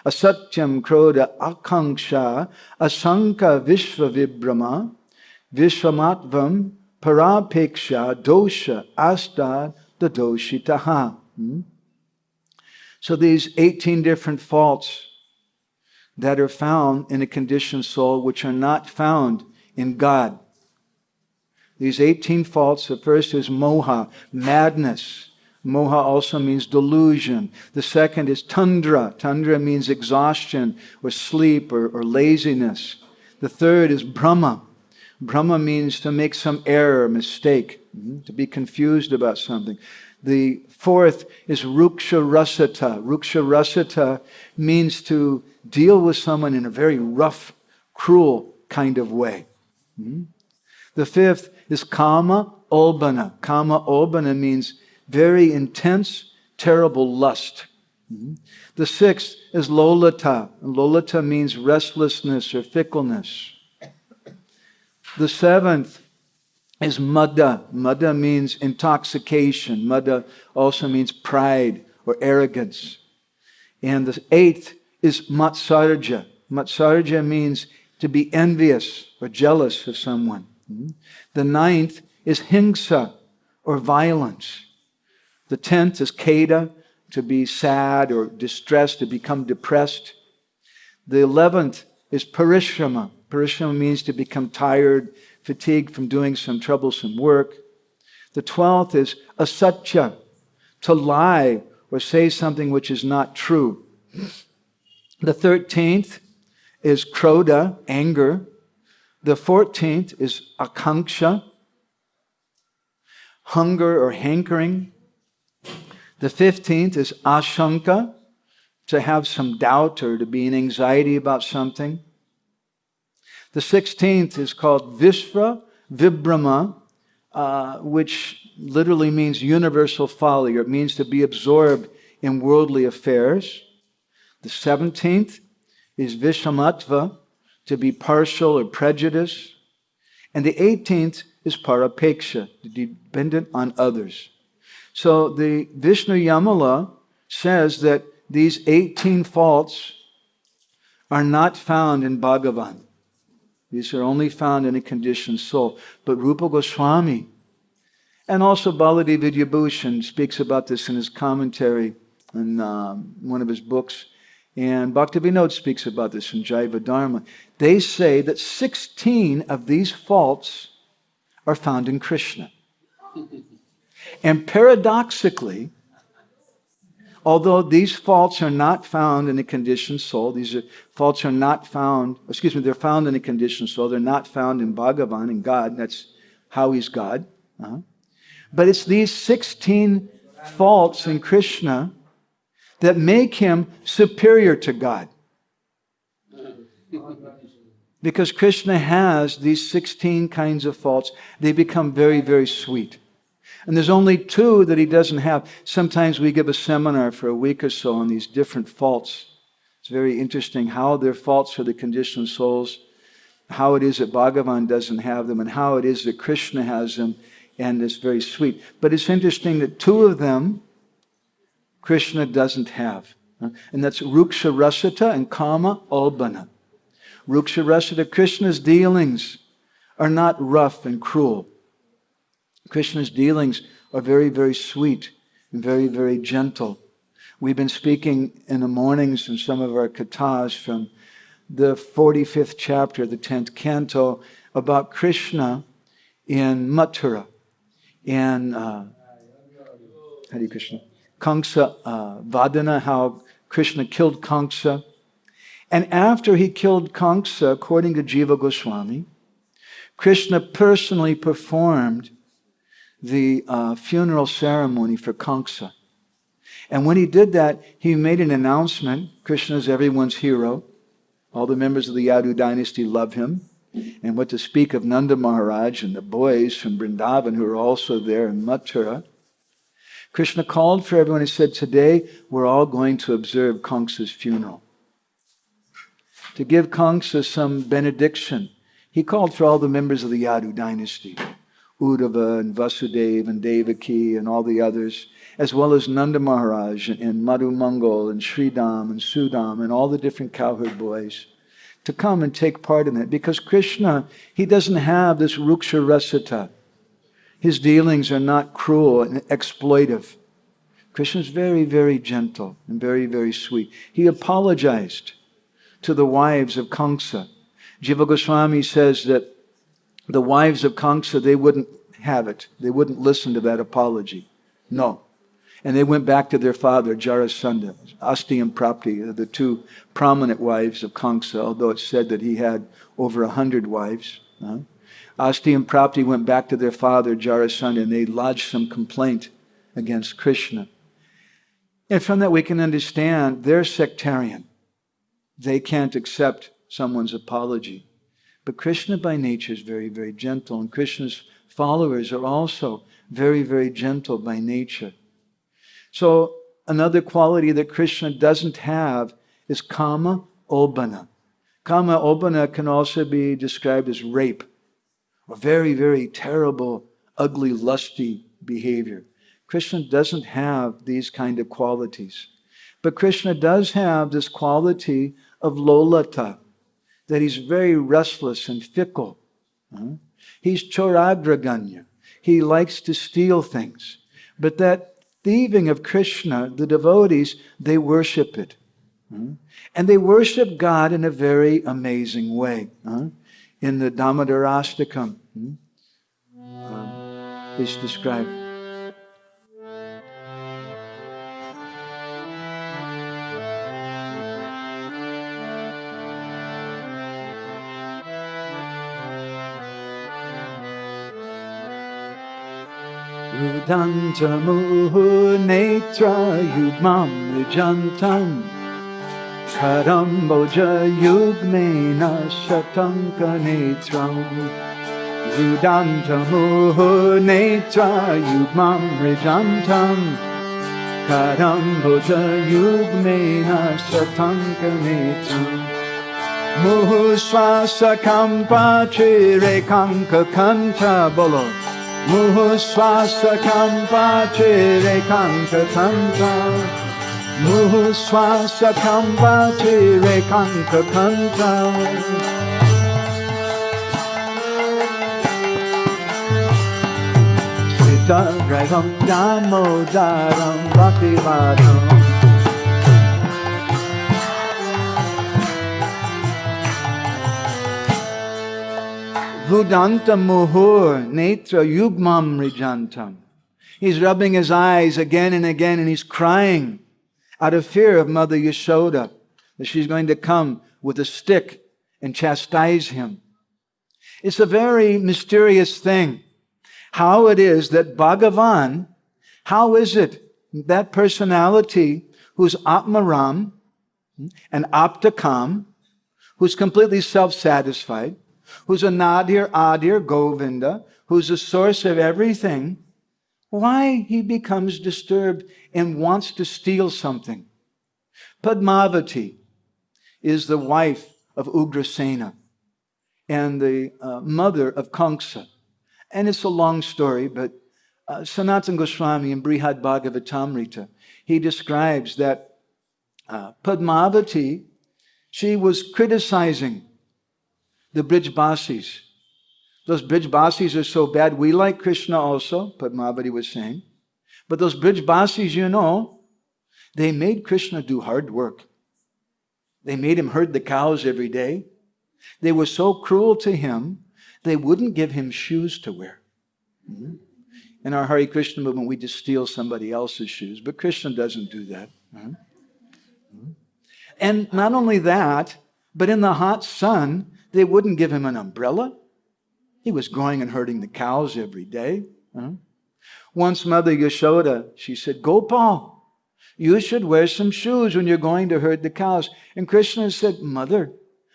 asatyam kroda akanksha asanka vishvavibrama vishvamatvam parapeksha dosha astad dadoshitaha. So these 18 different faults that are found in a conditioned soul, which are not found in God. These 18 faults, the first is moha, madness. Moha also means delusion. The second is tundra. Tundra means exhaustion or sleep or laziness. The third is brahma. Brahma means to make some error, mistake, to be confused about something. The fourth is ruksha rasata. Ruksha rasata means to deal with someone in a very rough, cruel kind of way. The fifth is kama olbana. Kama olbana means very intense, terrible lust. The sixth is lolata. And lolata means restlessness or fickleness. The seventh is madda. Madda means intoxication. Madda also means pride or arrogance. And the eighth is matsarja. Matsarja means to be envious or jealous of someone. The ninth is hingsa or violence. The 10th is keda, to be sad or distressed, to become depressed. The 11th is parishrama. Parishrama means to become tired, fatigued from doing some troublesome work. The 12th is asatya, to lie or say something which is not true. The 13th is krodha, anger. The 14th is akanksha, hunger or hankering. The 15th is ashanka, to have some doubt or to be in anxiety about something. The 16th is called Vishva Vibrama, which literally means universal folly, or it means to be absorbed in worldly affairs. The 17th is Vishamatva, to be partial or prejudiced. And the 18th is Parapeksha, dependent on others. So the Vishnu Yamala says that these 18 faults are not found in Bhagavan. These are only found in a conditioned soul. But Rupa Goswami and also Baladev Vidyabhushan speaks about this in his commentary in one of his books. And Bhaktivinoda speaks about this in Jaiva Dharma. They say that 16 of these faults are found in Krishna. And paradoxically, although these faults are not found in a conditioned soul, these faults are not found, they're found in a conditioned soul, they're not found in Bhagavan, in God, that's how he's God. But it's these 16 faults in Krishna that make him superior to God. Because Krishna has these 16 kinds of faults, they become very, very sweet. And there's only 2 that he doesn't have. Sometimes we give a seminar for a week or so on these different faults. It's very interesting how they're faults for the conditioned souls, how it is that Bhagavan doesn't have them, and how it is that Krishna has them, and it's very sweet. But it's interesting that 2 of them Krishna doesn't have. And that's Ruksha Rasita and Kama Albana. Ruksha Rasita, Krishna's dealings are not rough and cruel. Krishna's dealings are very, very sweet and very, very gentle. We've been speaking in the mornings in some of our kathas from the 45th chapter, the 10th canto, about Krishna in Mathura, in Hare Krishna, Kamsa Vadana, how Krishna killed Kamsa. And after he killed Kamsa, according to Jiva Goswami, Krishna personally performed the funeral ceremony for Kamsa. And when he did that, he made an announcement. Krishna is everyone's hero. All the members of the Yadu dynasty love him. And what to speak of Nanda Maharaj and the boys from Vrindavan who are also there in Mathura. Krishna called for everyone and said, today we're all going to observe Kamsa's funeral. To give Kamsa some benediction, he called for all the members of the Yadu dynasty, Uddhava and Vasudeva and Devaki and all the others, as well as Nanda Maharaj and Madhu Mangal and Sridham and Sudam and all the different cowherd boys, to come and take part in it. Because Krishna, he doesn't have this Ruksha Rasita. His dealings are not cruel and exploitive. Krishna is very, very gentle and very, very sweet. He apologized to the wives of Kamsa. Jiva Goswami says that the wives of Kamsa, they wouldn't have it. They wouldn't listen to that apology. No. And they went back to their father, Jarasandha, Asti and Prapti, the two prominent wives of Kamsa, although it's said that he had over 100 wives. Asti and Prapti went back to their father, Jarasandha, and they lodged some complaint against Krishna. And from that we can understand they're sectarian. They can't accept someone's apology. But Krishna by nature is very, very gentle, and Krishna's followers are also very, very gentle by nature. So another quality that Krishna doesn't have is Kama Obana. Kama Obana can also be described as rape, or very, very terrible, ugly, lusty behavior. Krishna doesn't have these kind of qualities. But Krishna does have this quality of lolata, that he's very restless and fickle. He's choragraganya. He likes to steal things. But that thieving of Krishna, the devotees, they worship it. And they worship God in a very amazing way. In the Damodarastakam, it's described. Rudantamuhu netra yugmam vijantam karamboja yugmena shatanka netram. Rudantamuhu netra yugmam vijantam karamboja yugmena shatanka netram. Muhu swasa kampa chirekanka kanta bolo. Muhu swasa kampa chirekanka kanta. Muhu swasa kampa chirekanka kanta. Sita graham damodaram bhaktivadam. Vudanta muhur netra yugmam rijantam. He's rubbing his eyes again and again, and he's crying out of fear of Mother Yashoda, that she's going to come with a stick and chastise him. It's a very mysterious thing. How it is that Bhagavan, how is it that personality who's Atmaram and Aptakam, who's completely self-satisfied, who's a Nadir, Adir, Govinda, who's the source of everything, why he becomes disturbed and wants to steal something. Padmavati is the wife of Ugrasena and the mother of Kamsa. And it's a long story, but Sanatana Goswami in Brihad Bhagavatamrita, he describes that Padmavati, she was criticizing the Brijbasis. Those Brijbasis are so bad. We like Krishna also, Padmavati was saying. But those Brijbasis, they made Krishna do hard work. They made him herd the cows every day. They were so cruel to him, they wouldn't give him shoes to wear. In our Hare Krishna movement, we just steal somebody else's shoes, but Krishna doesn't do that. And not only that, but in the hot sun, they wouldn't give him an umbrella. He was going and herding the cows every day. Once Mother Yashoda, she said, Gopal, you should wear some shoes when you're going to herd the cows. And Krishna said, Mother,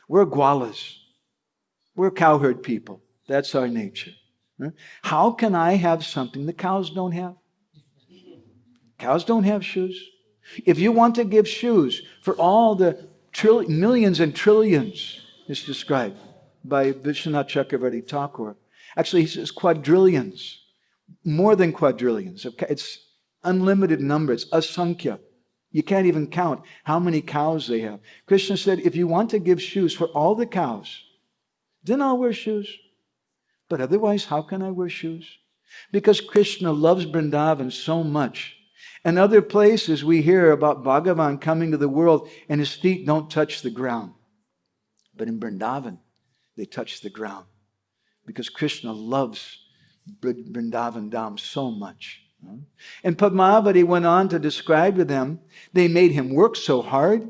we're gwalas. We're cowherd people. That's our nature. How can I have something the cows don't have? Cows don't have shoes. If you want to give shoes for all the millions and trillions, it's described by Vishwanath Chakravarti Thakur. Actually, he says quadrillions, more than quadrillions. It's unlimited numbers, asankhya. You can't even count how many cows they have. Krishna said, if you want to give shoes for all the cows, then I'll wear shoes. But otherwise, how can I wear shoes? Because Krishna loves Vrindavan so much. And other places we hear about Bhagavan coming to the world and his feet don't touch the ground. But in Vrindavan, they touch the ground. Because Krishna loves Vrindavan Dham so much. And Padmavati went on to describe to them, they made him work so hard,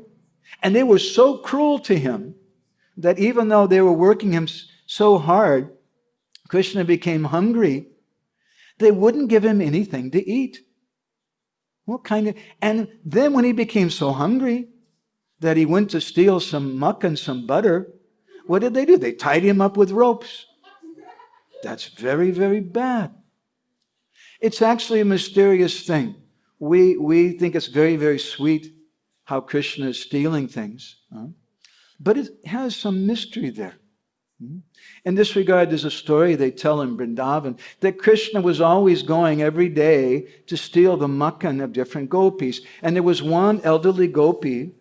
and they were so cruel to him that even though they were working him so hard, Krishna became hungry, they wouldn't give him anything to eat. And then when he became so hungry that he went to steal some muck and some butter, what did they do? They tied him up with ropes. That's very, very bad. It's actually a mysterious thing. We think it's very, very sweet how Krishna is stealing things. But it has some mystery there. In this regard, there's a story they tell in Vrindavan that Krishna was always going every day to steal the makkan of different gopis. And there was one elderly gopi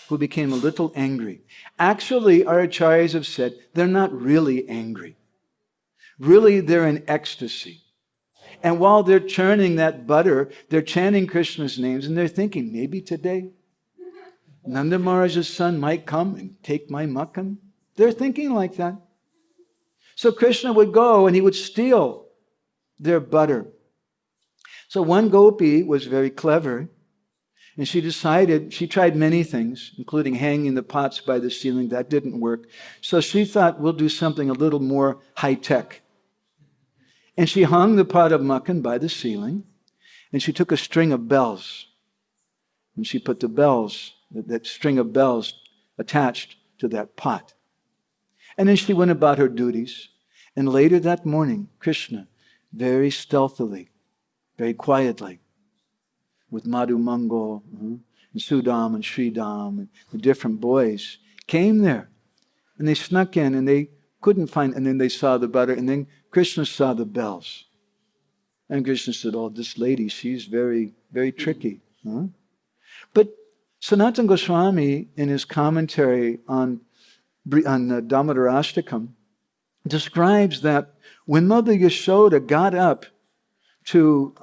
who became a little angry. Actually, our acharyas have said they're not really angry. Really, they're in ecstasy. And while they're churning that butter, they're chanting Krishna's names and they're thinking, maybe today Nanda Maharaj's son might come and take my makkan. They're thinking like that. So Krishna would go and he would steal their butter. So one gopi was very clever and she tried many things, including hanging the pots by the ceiling. That didn't work. So she thought, we'll do something a little more high-tech. And she hung the pot of makkan by the ceiling and she took a string of bells and she put the bells, that string of bells attached to that pot. And then she went about her duties. And later that morning, Krishna, very stealthily, very quietly, with Madhu Mangal, and Sudam and Sridam and the different boys, came there. And they snuck in and they couldn't find, and then they saw the butter, and then Krishna saw the bells. And Krishna said, oh, this lady, she's very, very tricky. But Sanatana Goswami, in his commentary on Damodarashtakam, describes that when Mother Yashoda got up to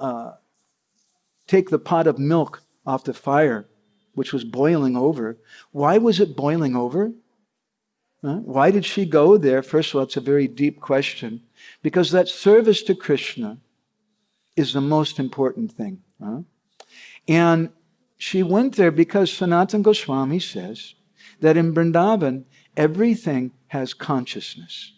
take the pot of milk off the fire, which was boiling over, why was it boiling over? Why did she go there? First of all, it's a very deep question, because that service to Krishna is the most important thing. And she went there because Sanatana Goswami says that in Vrindavan, everything has consciousness.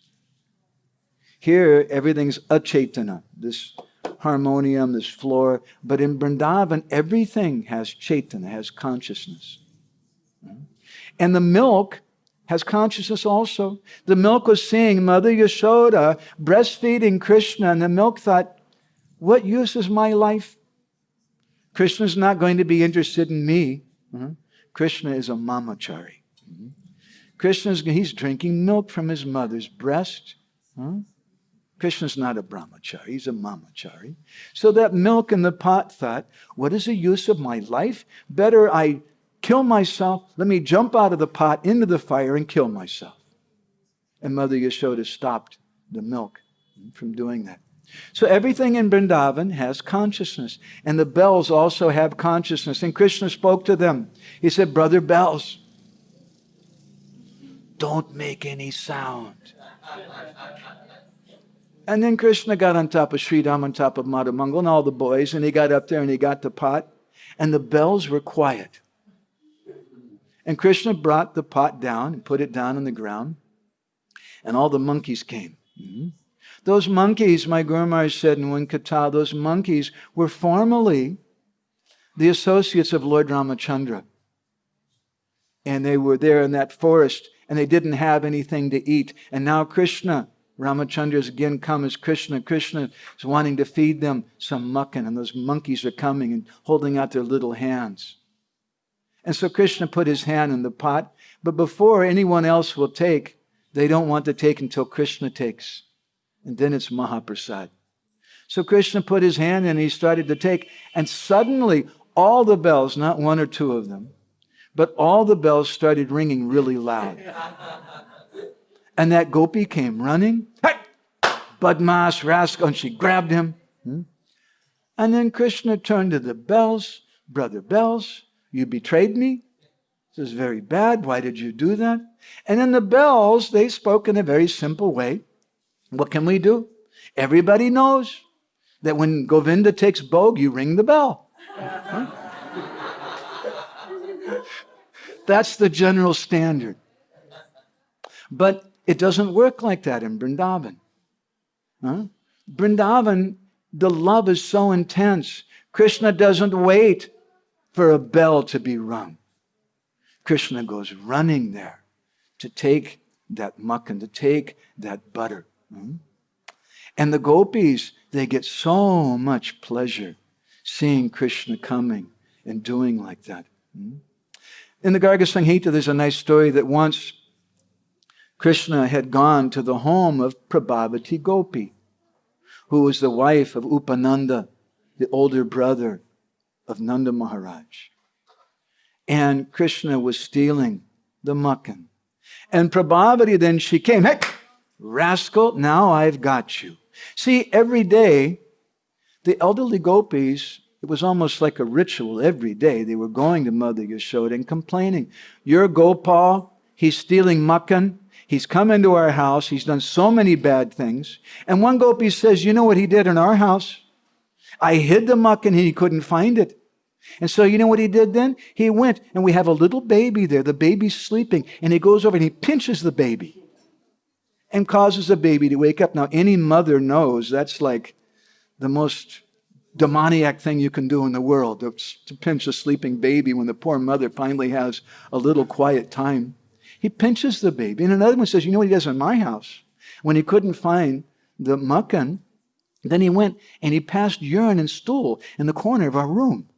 Here, everything's achaitana, this harmonium, this floor. But in Vrindavan, everything has chaitana, has consciousness. And the milk has consciousness also. The milk was seeing Mother Yashoda breastfeeding Krishna, and the milk thought, what use is my life? Krishna's not going to be interested in me. Krishna is a mamachari. He's drinking milk from his mother's breast. Krishna's not a brahmachari, he's a mamachari. So that milk in the pot thought, what is the use of my life? Better I kill myself. Let me jump out of the pot into the fire and kill myself. And Mother Yashoda stopped the milk from doing that. So everything in Vrindavan has consciousness. And the bells also have consciousness. And Krishna spoke to them. He said, brother bells, don't make any sound. And then Krishna got on top of Sridham, on top of Madhavananda and all the boys, and he got up there and he got the pot, and the bells were quiet. And Krishna brought the pot down and put it down on the ground, and all the monkeys came. Those monkeys, my Guru Maharaj said in one kata, those monkeys were formerly the associates of Lord Ramachandra. And they were there in that forest, and they didn't have anything to eat. And now Krishna, Ramachandra has again come as Krishna. Krishna is wanting to feed them some mukkan, and those monkeys are coming and holding out their little hands. And so Krishna put his hand in the pot, but before anyone else will take, they don't want to take until Krishna takes. And then it's Mahaprasad. So Krishna put his hand in and he started to take, and suddenly all the bells, not one or two of them, but all the bells started ringing really loud. And that gopi came running, hey, Badmash, rascal, and she grabbed him. And then Krishna turned to the bells, brother bells, you betrayed me. This is very bad. Why did you do that? And then the bells, they spoke in a very simple way. What can we do? Everybody knows that when Govinda takes bhog, you ring the bell. Huh? That's the general standard. But it doesn't work like that in Vrindavan. Huh? Vrindavan, the love is so intense. Krishna doesn't wait for a bell to be rung. Krishna goes running there to take that mukkan, to take that butter. And the gopis, they get so much pleasure seeing Krishna coming and doing like that. In the Garga Samhita, there's a nice story that once Krishna had gone to the home of Prabhavati Gopi, who was the wife of Upananda, the older brother of Nanda Maharaj. And Krishna was stealing the mukkan. And Prabhavati then she came, hey, rascal, now I've got you. See, every day, the elderly gopis, it was almost like a ritual. Every day they were going to Mother Yashoda and complaining, your Gopal, he's stealing mukkan. He's come into our house. He's done so many bad things. And one gopi says, you know what he did in our house? I hid the mukkan and he couldn't find it. And so you know what he did then? He went and we have a little baby there. The baby's sleeping. And he goes over and he pinches the baby and causes the baby to wake up. Now, any mother knows that's like the most demoniac thing you can do in the world, to pinch a sleeping baby when the poor mother finally has a little quiet time. He pinches the baby. And another one says, you know what he does in my house? When he couldn't find the mukkan, then he went and he passed urine and stool in the corner of our room.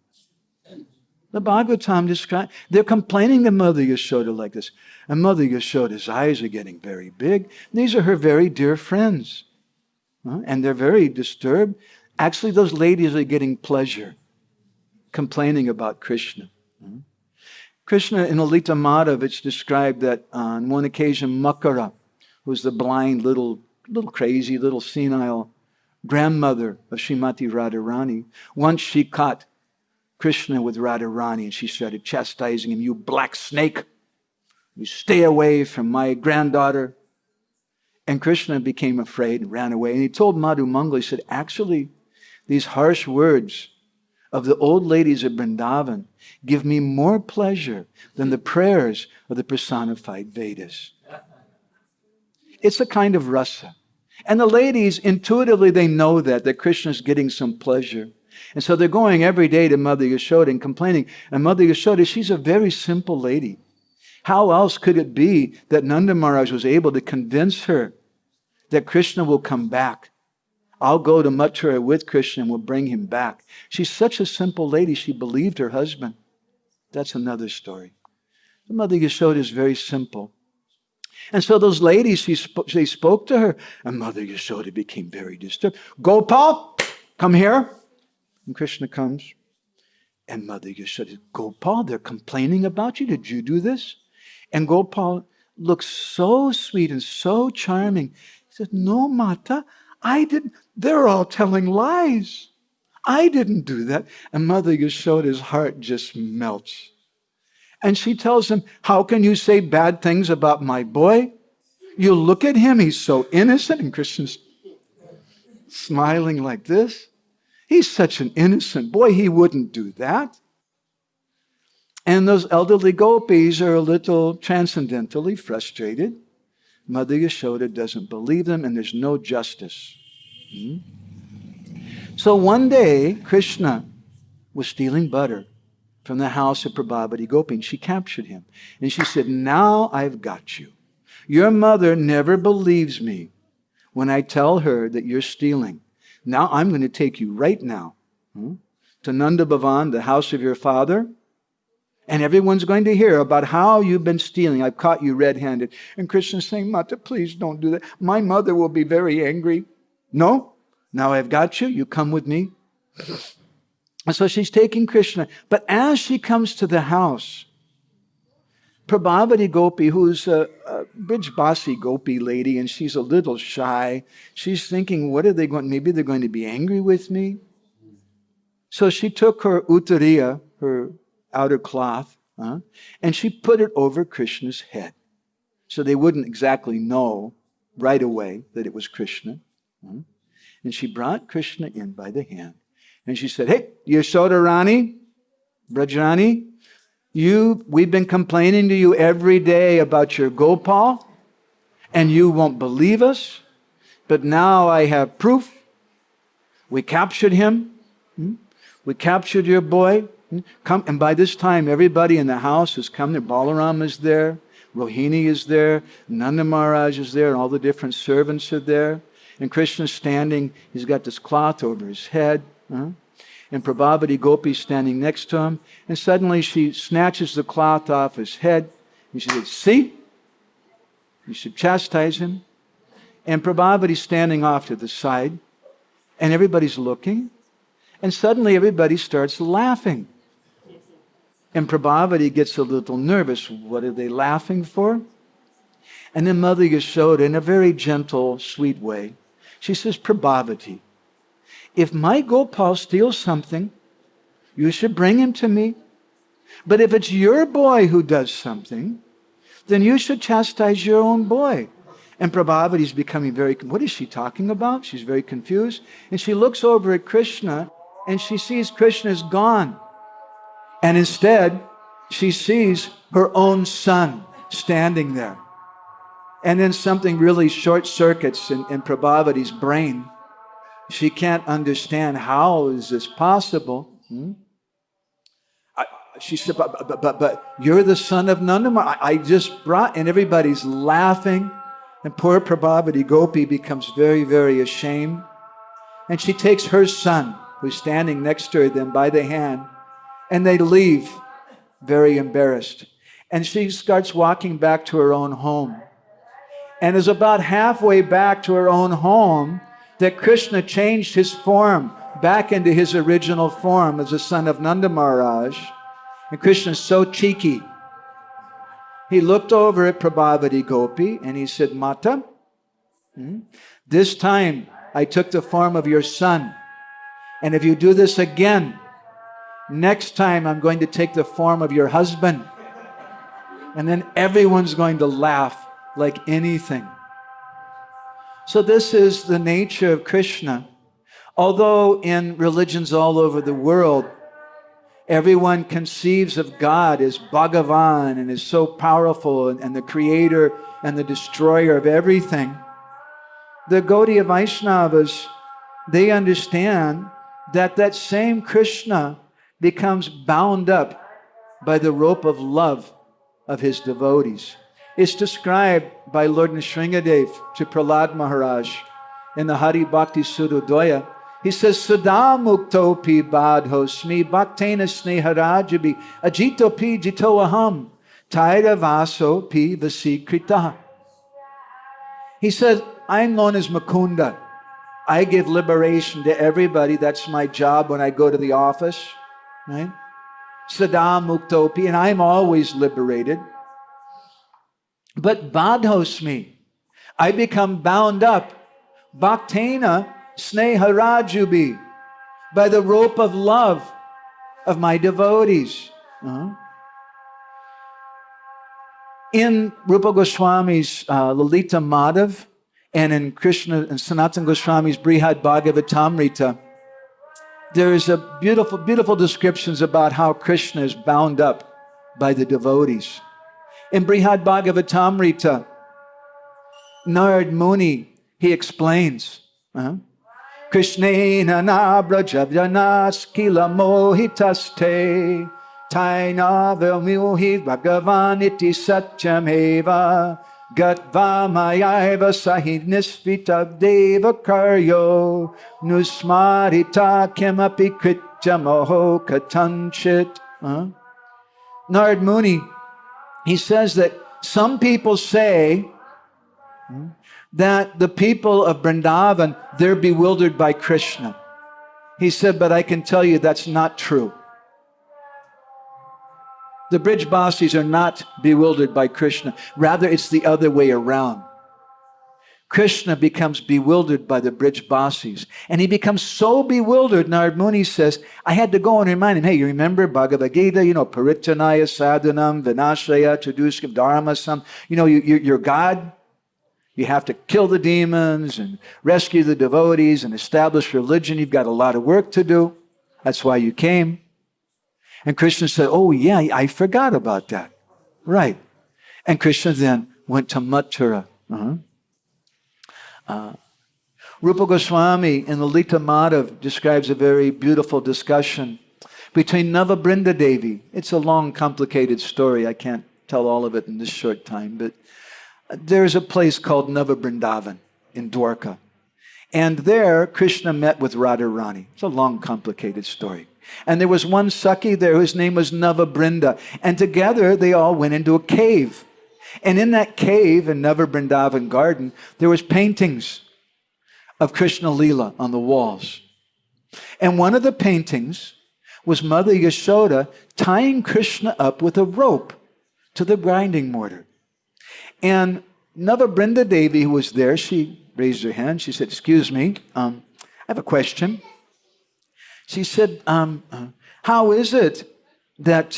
The Bhagavatam describes, they're complaining to Mother Yashoda like this. And Mother Yashoda's eyes are getting very big. These are her very dear friends. And they're very disturbed. Actually, those ladies are getting pleasure, complaining about Krishna. Krishna, in Lalita Madhav, it's described that on one occasion, Makara, who's the blind, little crazy, little senile grandmother of Srimati Radharani, once she caught Krishna with Radharani and she started chastising him, you black snake, you stay away from my granddaughter. And Krishna became afraid and ran away. And he told Madhu Mangal, he said, actually, these harsh words of the old ladies of Vrindavan give me more pleasure than the prayers of the personified Vedas. It's a kind of rasa. And the ladies, intuitively, they know that Krishna's getting some pleasure. And so they're going every day to Mother Yashoda and complaining. And Mother Yashoda, she's a very simple lady. How else could it be that Nanda Maharaj was able to convince her that Krishna will come back? I'll go to Mathura with Krishna and will bring him back. She's such a simple lady, she believed her husband. That's another story. Mother Yashoda is very simple. And so those ladies, they spoke to her, and Mother Yashoda became very disturbed. Gopal, come here. And Krishna comes. And Mother Yashoda said, Gopal, they're complaining about you. Did you do this? And Gopal looks so sweet and so charming. He said, no, Mata, I didn't. They're all telling lies. I didn't do that. And Mother Yashoda's heart just melts. And she tells him, how can you say bad things about my boy? You look at him, he's so innocent. And Krishna's smiling like this. He's such an innocent boy, he wouldn't do that. And those elderly gopis are a little transcendentally frustrated. Mother Yashoda doesn't believe them, and there's no justice. So one day, Krishna was stealing butter from the house of Prabhavati Gopi, and she captured him. And she said, now I've got you. Your mother never believes me when I tell her that you're stealing. Now I'm going to take you right now to Nanda Bhavan, the house of your father, and everyone's going to hear about how you've been stealing. I've caught you red-handed. And Krishna's saying, Mata, please don't do that. My mother will be very angry. No, now I've got you. You come with me. And so she's taking Krishna. But as she comes to the house, Prabhavati Gopi, who's a Brijbasi Gopi lady, and she's a little shy, she's thinking, what are they going, maybe they're going to be angry with me. So she took her uttariya, her outer cloth, and she put it over Krishna's head. So they wouldn't exactly know right away that it was Krishna. And she brought Krishna in by the hand. And she said, hey, Yashoda Rani, Brajrani, we've been complaining to you every day about your Gopal, and you won't believe us. But now I have proof. We captured him. We captured your boy. Come, and by this time, everybody in the house has come there. Balaram is there. Rohini is there. Nanda Maharaj is there. And all the different servants are there. And Krishna's standing. He's got this cloth over his head. And Prabhavati Gopi is standing next to him. And suddenly she snatches the cloth off his head. And she says, see? You should chastise him. And Prabhavati's standing off to the side. And everybody's looking. And suddenly everybody starts laughing. And Prabhavati gets a little nervous. What are they laughing for? And then Mother Yashoda, in a very gentle, sweet way, she says, Prabhavati, if my Gopal steals something, you should bring him to me. But if it's your boy who does something, then you should chastise your own boy. And Prabhavati's becoming what is she talking about? She's very confused. And she looks over at Krishna, and she sees Krishna is gone. And instead, she sees her own son standing there. And then something really short circuits in Prabhavati's brain. She can't understand, how is this possible? She said, but you're the son of Nanda. I just brought, and everybody's laughing. And poor Prabhavati Gopi becomes very, very ashamed. And she takes her son, who's standing next to her, then by the hand, and they leave very embarrassed. And she starts walking back to her own home. And is about halfway back to her own home that Krishna changed his form back into his original form as the son of Nanda Maharaj. And Krishna's so cheeky. He looked over at Prabhavati Gopi and he said, Mata, this time I took the form of your son. And if you do this again, next time I'm going to take the form of your husband. And then everyone's going to laugh like anything. So this is the nature of Krishna. Although in religions all over the world, everyone conceives of God as Bhagavan and is so powerful and the creator and the destroyer of everything, the Gaudiya Vaishnavas, they understand that that same Krishna becomes bound up by the rope of love of his devotees. It's described by Lord Nrsingadev to Prahlad Maharaj in the Hari Bhakti Sudodoya. He says, Sada mukto pi badhosmi bhaktena sneharajabi ajito pi jito aham taira vaso pi vasikrita. He says, I'm known as Mukunda. I give liberation to everybody. That's my job when I go to the office. Right? sada muktopi, and I'm always liberated. But badhosmi, I become bound up, bhaktena sneharajubi, by the rope of love of my devotees. In Rupa Goswami's Lalita Madhav, and in Krishna and Sanatana Goswami's Brihad Bhagavatamrita, there is a beautiful, beautiful descriptions about how Krishna is bound up by the devotees. In Brihad Bhagavatamrita, Narad Muni, he explains, Krishnena nabrajavyanas kila mohitaste taina velmuhi bhagavan iti satyameva gatva mayaiva sahidnisvita deva karyo nusmarita kimapi kritya moho katanchit. Narad Muni, he says that some people say that the people of Vrindavan, they're bewildered by Krishna. He said, but I can tell you that's not true. The Brijbasis are not bewildered by Krishna. Rather, it's the other way around. Krishna becomes bewildered by the Brijbasis. And he becomes so bewildered, Narad Muni says, I had to go and remind him, hey, you remember Bhagavad Gita, Parityanaya sadhanam, vinashaya, chaduskam dharmasam, you're God. You have to kill the demons and rescue the devotees and establish religion. You've got a lot of work to do. That's why you came. And Krishna said, oh yeah, I forgot about that. Right. And Krishna then went to Mathura. Rupa Goswami in the Lalita Madhav describes a very beautiful discussion between Navabrinda Devi. It's a long, complicated story. I can't tell all of it in this short time, but there's a place called Navabrindavan in Dwarka. And there, Krishna met with Radharani. It's a long, complicated story. And there was one Sakhi there whose name was Navabrinda. And together, they all went into a cave. And in that cave, in Navabrindavan garden, there was paintings of Krishna Leela on the walls. And one of the paintings was Mother Yashoda tying Krishna up with a rope to the grinding mortar. And Navabrinda Devi, who was there, she raised her hand. She said, excuse me, I have a question. She said, how is it that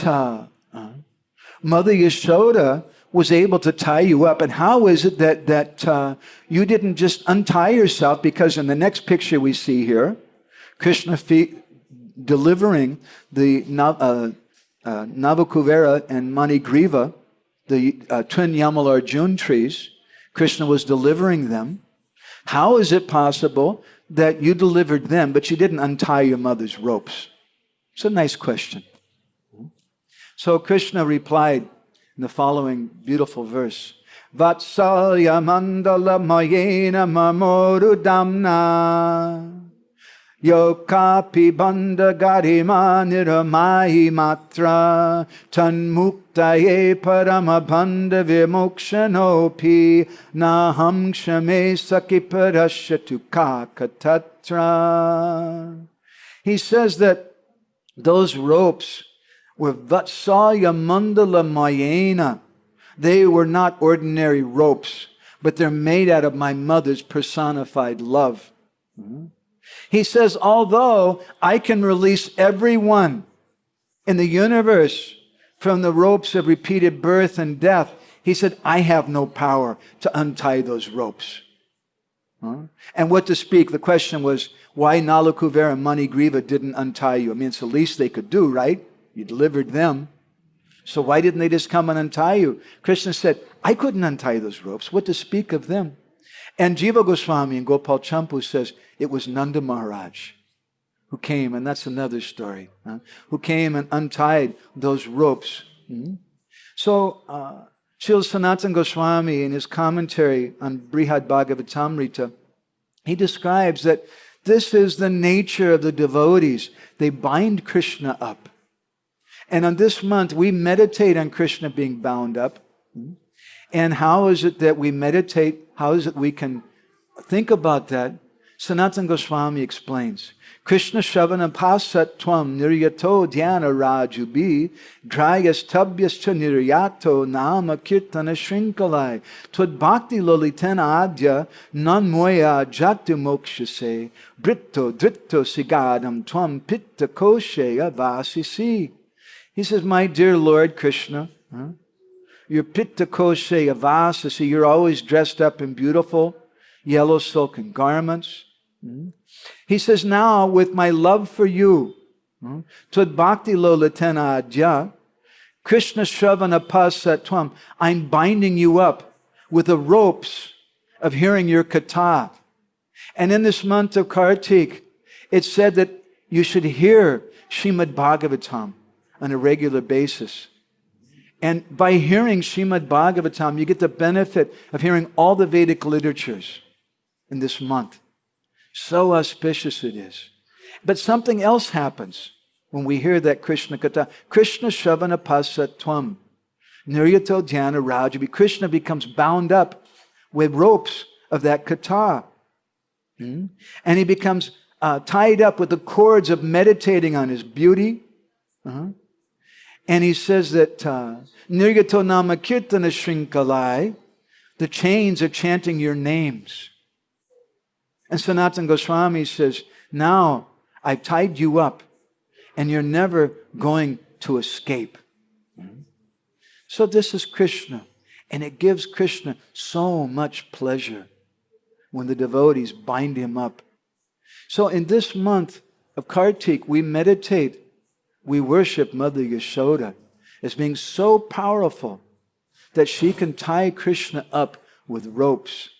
Mother Yashoda was able to tie you up? And how is it that you didn't just untie yourself? Because in the next picture we see here, Krishna delivering the Navakuvera and Manigriva, the twin Yamalarjun trees. Krishna was delivering them. How is it possible that you delivered them, but you didn't untie your mother's ropes? It's a nice question. So Krishna replied in the following beautiful verse. Vatsalya mandala mayena mamoru damna yokapi bandha garima niramahi matra tanmuktaye parama bandha vimokshanopi naham kshame sakiparashyatu kakatatra. He says that those ropes were vatsalya mandala mayena. They were not ordinary ropes, but they're made out of my mother's personified love. He says, although I can release everyone in the universe from the ropes of repeated birth and death, he said, I have no power to untie those ropes. And what to speak? The question was, why Nalakuvera and Manigriva didn't untie you? I mean, it's the least they could do, right? You delivered them. So why didn't they just come and untie you? Krishna said, I couldn't untie those ropes. What to speak of them? And Jiva Goswami and Gopal Champu says, it was Nanda Maharaj who came, and that's another story, who came and untied those ropes. So, Srila Sanatana Goswami, in his commentary on Brihad Bhagavatamrita, he describes that this is the nature of the devotees. They bind Krishna up. And on this month, we meditate on Krishna being bound up. And how is it that we meditate? How is it we can think about that? Sanatana Goswami explains, Krishna Shavana Pasat Tvam Niryato Dhyana Rajubi Drayas Tabyascha Niryato Nama Kirtana Shrinkalai Twad Bhakti Lolitena Adya Nan Moya Jati Mokshase Britto Dritto Sigadam Tvam Pitta Kosheya Vasisi. He says, my dear Lord Krishna, you're Pitta Kosheya Vasisi, you're always dressed up in beautiful yellow silken garments. He says, now with my love for you, Twad Bhakti Lolitena Adya, Krishna Shravana Pasat Tvam, I'm binding you up with the ropes of hearing your katha. And in this month of Kartik, it's said that you should hear Srimad Bhagavatam on a regular basis. And by hearing Srimad Bhagavatam, you get the benefit of hearing all the Vedic literatures in this month. So auspicious it is. But something else happens when we hear that Krishna Katha. Krishna Shavana Pasat Tvam. Niryato Dhyana Rajabi. Krishna becomes bound up with ropes of that Katha. And he becomes tied up with the cords of meditating on his beauty. And he says that Niryato Nama Kirtana Shrinkalai. The chains are chanting your names. And Sanatana Goswami says, now I've tied you up and you're never going to escape. So this is Krishna. And it gives Krishna so much pleasure when the devotees bind him up. So in this month of Kartik, we meditate, we worship Mother Yashoda as being so powerful that she can tie Krishna up with ropes.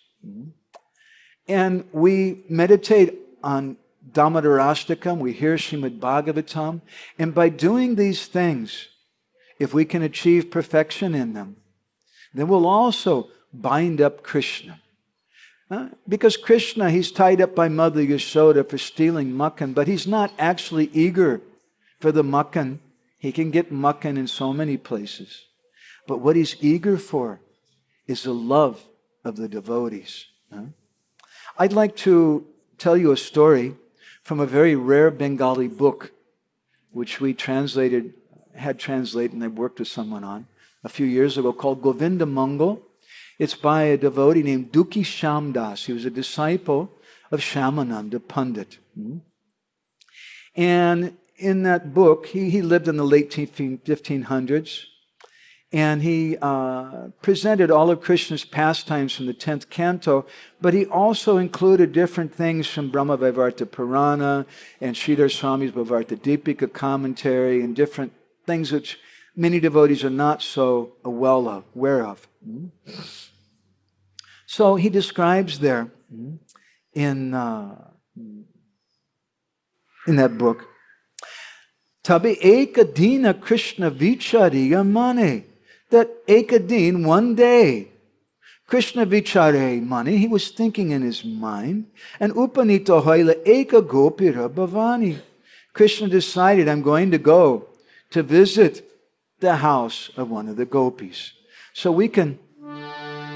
And we meditate on Damodarastakam, we hear Srimad Bhagavatam, and by doing these things, if we can achieve perfection in them, then we'll also bind up Krishna. Because Krishna, he's tied up by Mother Yashoda for stealing makhan, but he's not actually eager for the makhan. He can get makhan in so many places. But what he's eager for is the love of the devotees. I'd like to tell you a story from a very rare Bengali book, which we had translated, and I worked with someone on a few years ago, called Govinda Mangal. It's by a devotee named Dukhi Shamdas. He was a disciple of Shyamananda Pandit. And in that book, he lived in the late 1500s, and he presented all of Krishna's pastimes from the 10th canto, but he also included different things from Brahma Vaivarta Purana and Sridhar Swami's Bhavavarta Deepika commentary and different things which many devotees are not so well aware of. So he describes there in that book, Tabi ekadina Krishna vichariya mane. That ekadin, one day, Krishna vichare mane, he was thinking in his mind, and upanito hoila eka gopira bhavani. Krishna decided, I'm going to go to visit the house of one of the gopis. So we can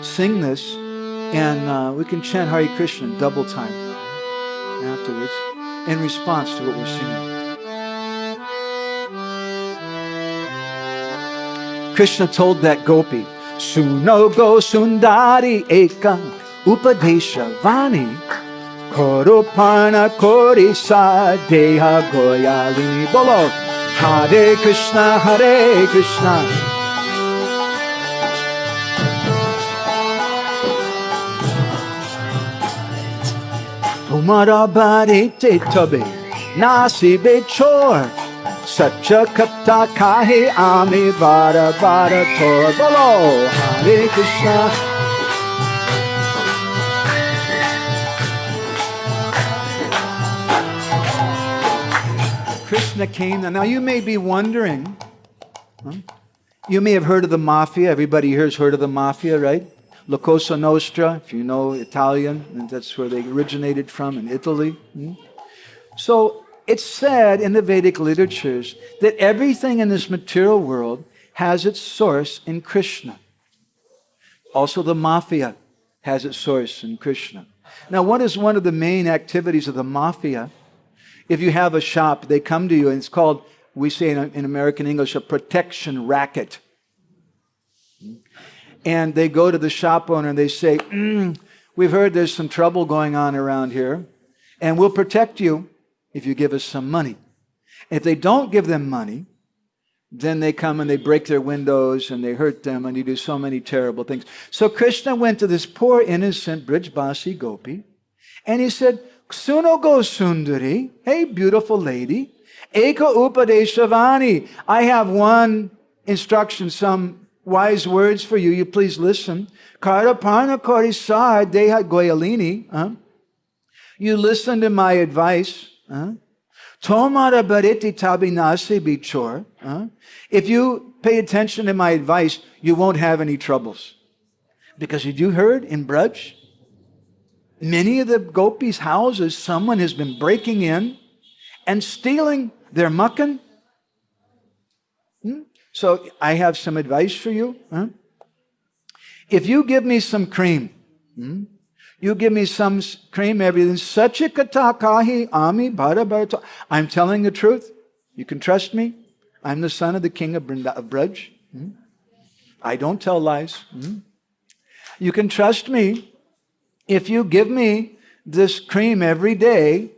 sing this, and we can chant Hare Krishna double time afterwards in response to what we're singing. Krishna told that gopi, Suno go sundari ekam upadesha vani koroparna korisa deha goyalini. Bolo Hare Krishna, Hare Krishna. Tumara bari te tabe nasibe chor. Sacha kapta kahe ami vara vara tor. Bolo Hare Krishna. Krishna came. Now you may be wondering, you may have heard of the mafia. Everybody here has heard of the mafia, right? La Cosa Nostra, if you know Italian, and that's where they originated from, in Italy. So it's said in the Vedic literatures that everything in this material world has its source in Krishna. Also the mafia has its source in Krishna. Now, what is one of the main activities of the mafia? If you have a shop, they come to you, and it's called, we say in American English, a protection racket. And they go to the shop owner and they say, we've heard there's some trouble going on around here, and we'll protect you if you give us some money. If they don't give them money, then they come and they break their windows and they hurt them and they do so many terrible things. So Krishna went to this poor innocent Brijbasi gopi and he said, Suno go sundari, hey beautiful lady, eka upadeshavani, I have one instruction, some wise words for you. You please listen. Karaparna korisar deha goyalini. You listen to my advice. Tomara bariti tabinase bichor. If you pay attention to my advice, you won't have any troubles. Because have you heard in Braj, many of the gopis' houses, someone has been breaking in and stealing their mukkan. So I have some advice for you. If you give me some cream, you give me some cream, everything. Sachikatakahi ami bharabharata. I'm telling the truth. You can trust me. I'm the son of the king of Braj. I don't tell lies. You can trust me. If you give me this cream every day,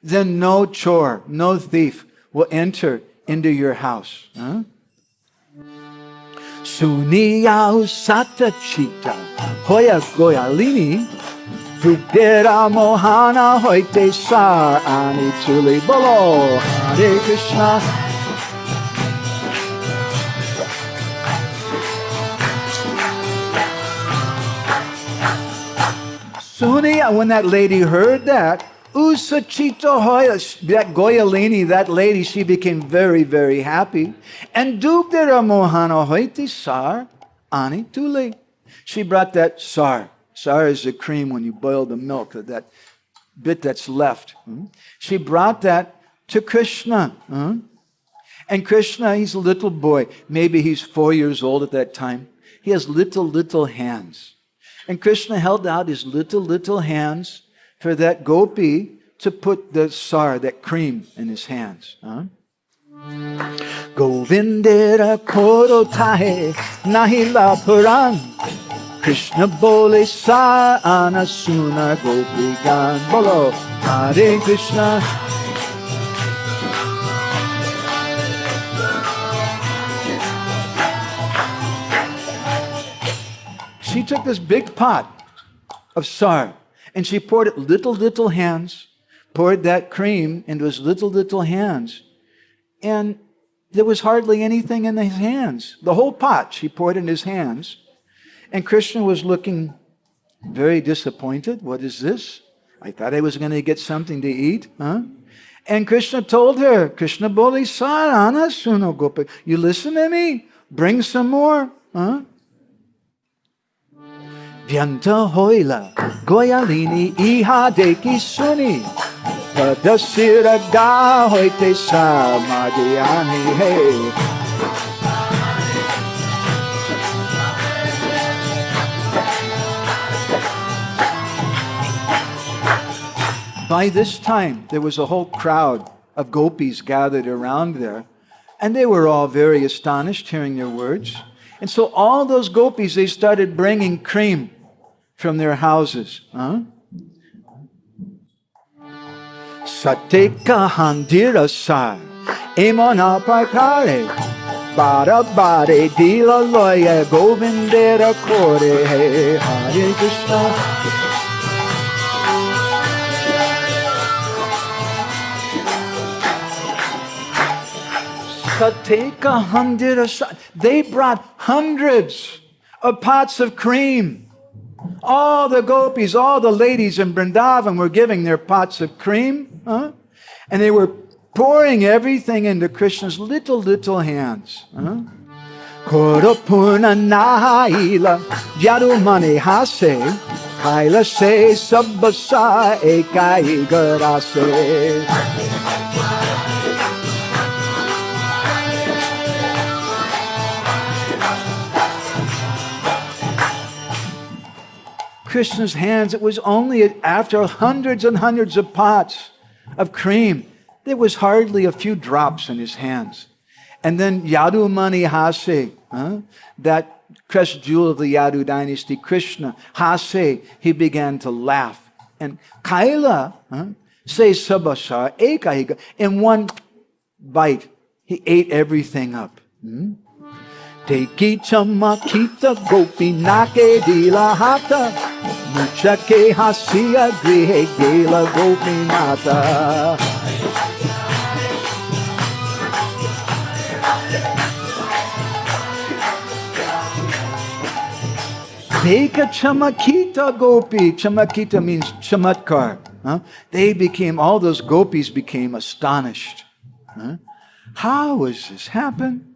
then no chore, no thief will enter into your house. Suniyau satachita hoya goyalini Videra mohana hoite sar ani tuli bolo Hare Krishna. Suniya, when that lady heard that, Usachito hoya, that goyalini, that lady, she became very, very happy. And dugdera mohana hoite sar ani tuli. She brought that sar. Sar is the cream when you boil the milk, that bit that's left. She brought that to Krishna. And Krishna, he's a little boy. Maybe he's 4 years old at that time. He has little hands. And Krishna held out his little hands for that gopi to put the sar, that cream, in his hands. Govindera koro tahe nahila puran Krishna bole sa anasuna gopigan bolo Hare Krishna. She took this big pot of sar and she poured it little hands, poured that cream into his little hands, and there was hardly anything in his hands. The whole pot she poured in his hands. And Krishna was looking very disappointed. What is this? I thought I was going to get something to eat. And Krishna told her, Krishna boli sarana suno gopi. You listen to me? Bring some more. Vyanta hoila goyalini iha deki suni. Padasira ga hoite samadhyani hey. By this time, there was a whole crowd of gopis gathered around there, and they were all very astonished hearing their words. And so all those gopis, they started bringing cream from their houses. Sateka handira sar, emona pakare, bara bare dila loya govindera kore, Hare Krishna. They brought hundreds of pots of cream. All the gopis, all the ladies in Vrindavan were giving their pots of cream. And they were pouring everything into Krishna's little hands. Korapurna nahaila jadumani hase kaila se sabbasa ekai garase. Krishna's hands, it was only after hundreds and hundreds of pots of cream, there was hardly a few drops in his hands. And then Yadu Mani Hase, that crest jewel of the Yadu dynasty, Krishna, Hase, he began to laugh. And Kaila, say Sabasar, Ekahiga, in one bite, he ate everything up. Teki chamakita gopi nake dilahata, muchake hasiya grihe gela gopi nata. Teka chamakita gopi. Chamakita means chamatkar. They became, all those gopis became astonished. How has this happened?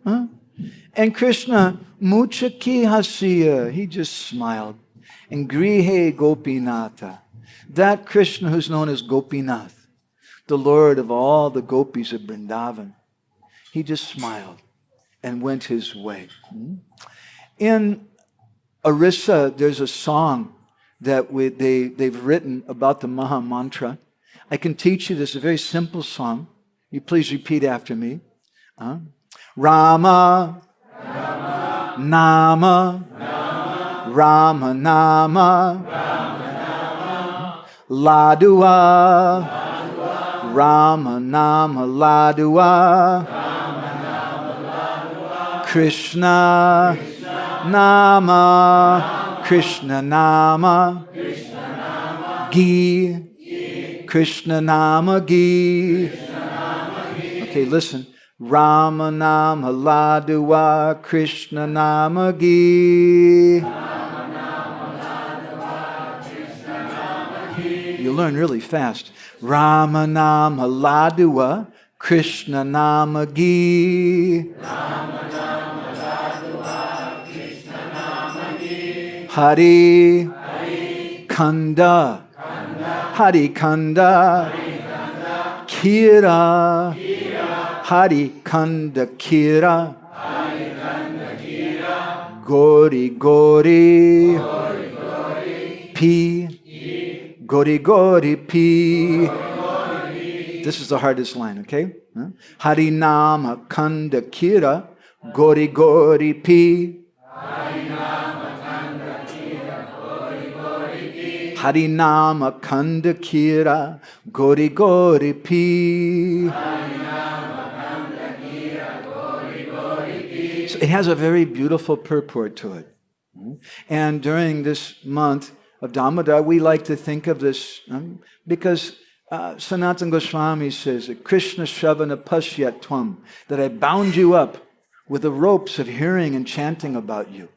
And Krishna, muchaki hasiya, he just smiled. And grihe gopinata, that Krishna who's known as Gopinath, the Lord of all the gopis of Vrindavan, he just smiled and went his way. In Orissa, there's a song that they've written about the Maha Mantra. I can teach you this, a very simple song. You please repeat after me. Rama, Nama, Rama Nama, Ladua, Rama Nama Ladua, Krishna Nama, Krishna Nama, Gi, Krishna Nama Gi. Okay, listen. Rama Nama Ladua, Krishna Nama Gi. You learn really fast. Rama Nama Ladua, Krishna Nama Gi. Hari Kanda, Hari Kanda, Kira, Hari Kanda Kira, Gori Gori, Pi, Gori Gori Pi. This is the hardest line, okay? Hari Nama Kanda Kira, Gori Gori Pi. Harinama Kanda Kira, Gori Gori Pi. So it has a very beautiful purport to it. And during this month of Dhanada, we like to think of this because Sanatana Goswami says that Krishna Shravana Pashyat Tvam, that I bound you up with the ropes of hearing and chanting about you.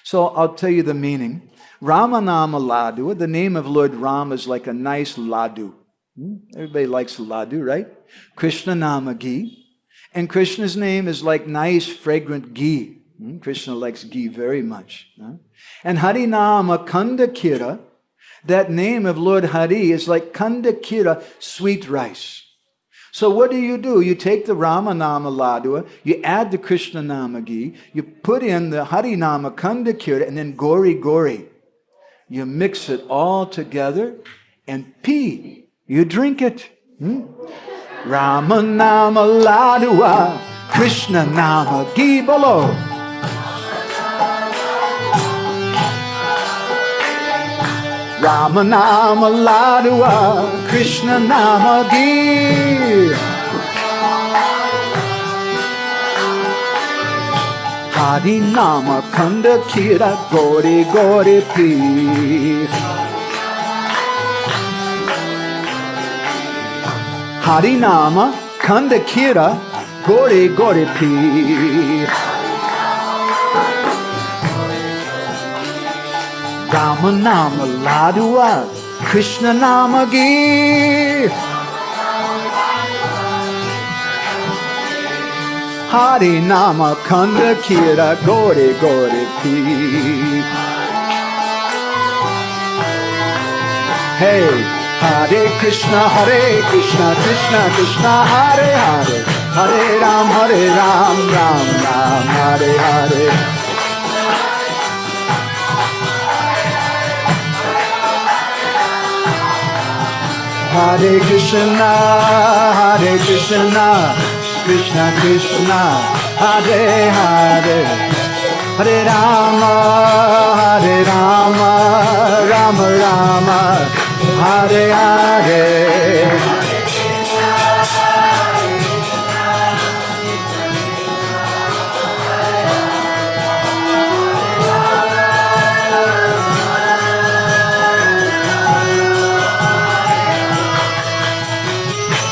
So I'll tell you the meaning. Rama Nama Ladu, the name of Lord Ram is like a nice ladu. Everybody likes ladu, right? Krishna Nama Ghee. And Krishna's name is like nice, fragrant ghee. Krishna likes ghee very much. And Hari Nama Kanda Kira, that name of Lord Hari is like Kanda Kira, sweet rice. So what do? You take the Rama Nama Ladua, you add the Krishna Nama Ghee, you put in the Hari Nama Kanda Kira, and then Gori Gori. You mix it all together, and Pi, you drink it. Rama Nama Ladua, Krishna Nama Ghee Bolo. Rama Nama Ladua, Krishna Nama Ghee. Hari Nama Kanda Kira, Gori Gori Pi. Hari Nama Kanda Kira, Gori Gori Pi. Rama Nama Ladua, Krishna Nama Ghee. Hari Nama Kanda Kira, Gori Gori Pi. Hey, Hare Krishna, Krishna Krishna, Hare Hare, Hare Ram, Ram Ram, Hare Hare. Hare Krishna, Hare Krishna, Krishna Krishna, Hare Hare, Hare Rama, Hare Rama, Rama Rama, Hare Hare.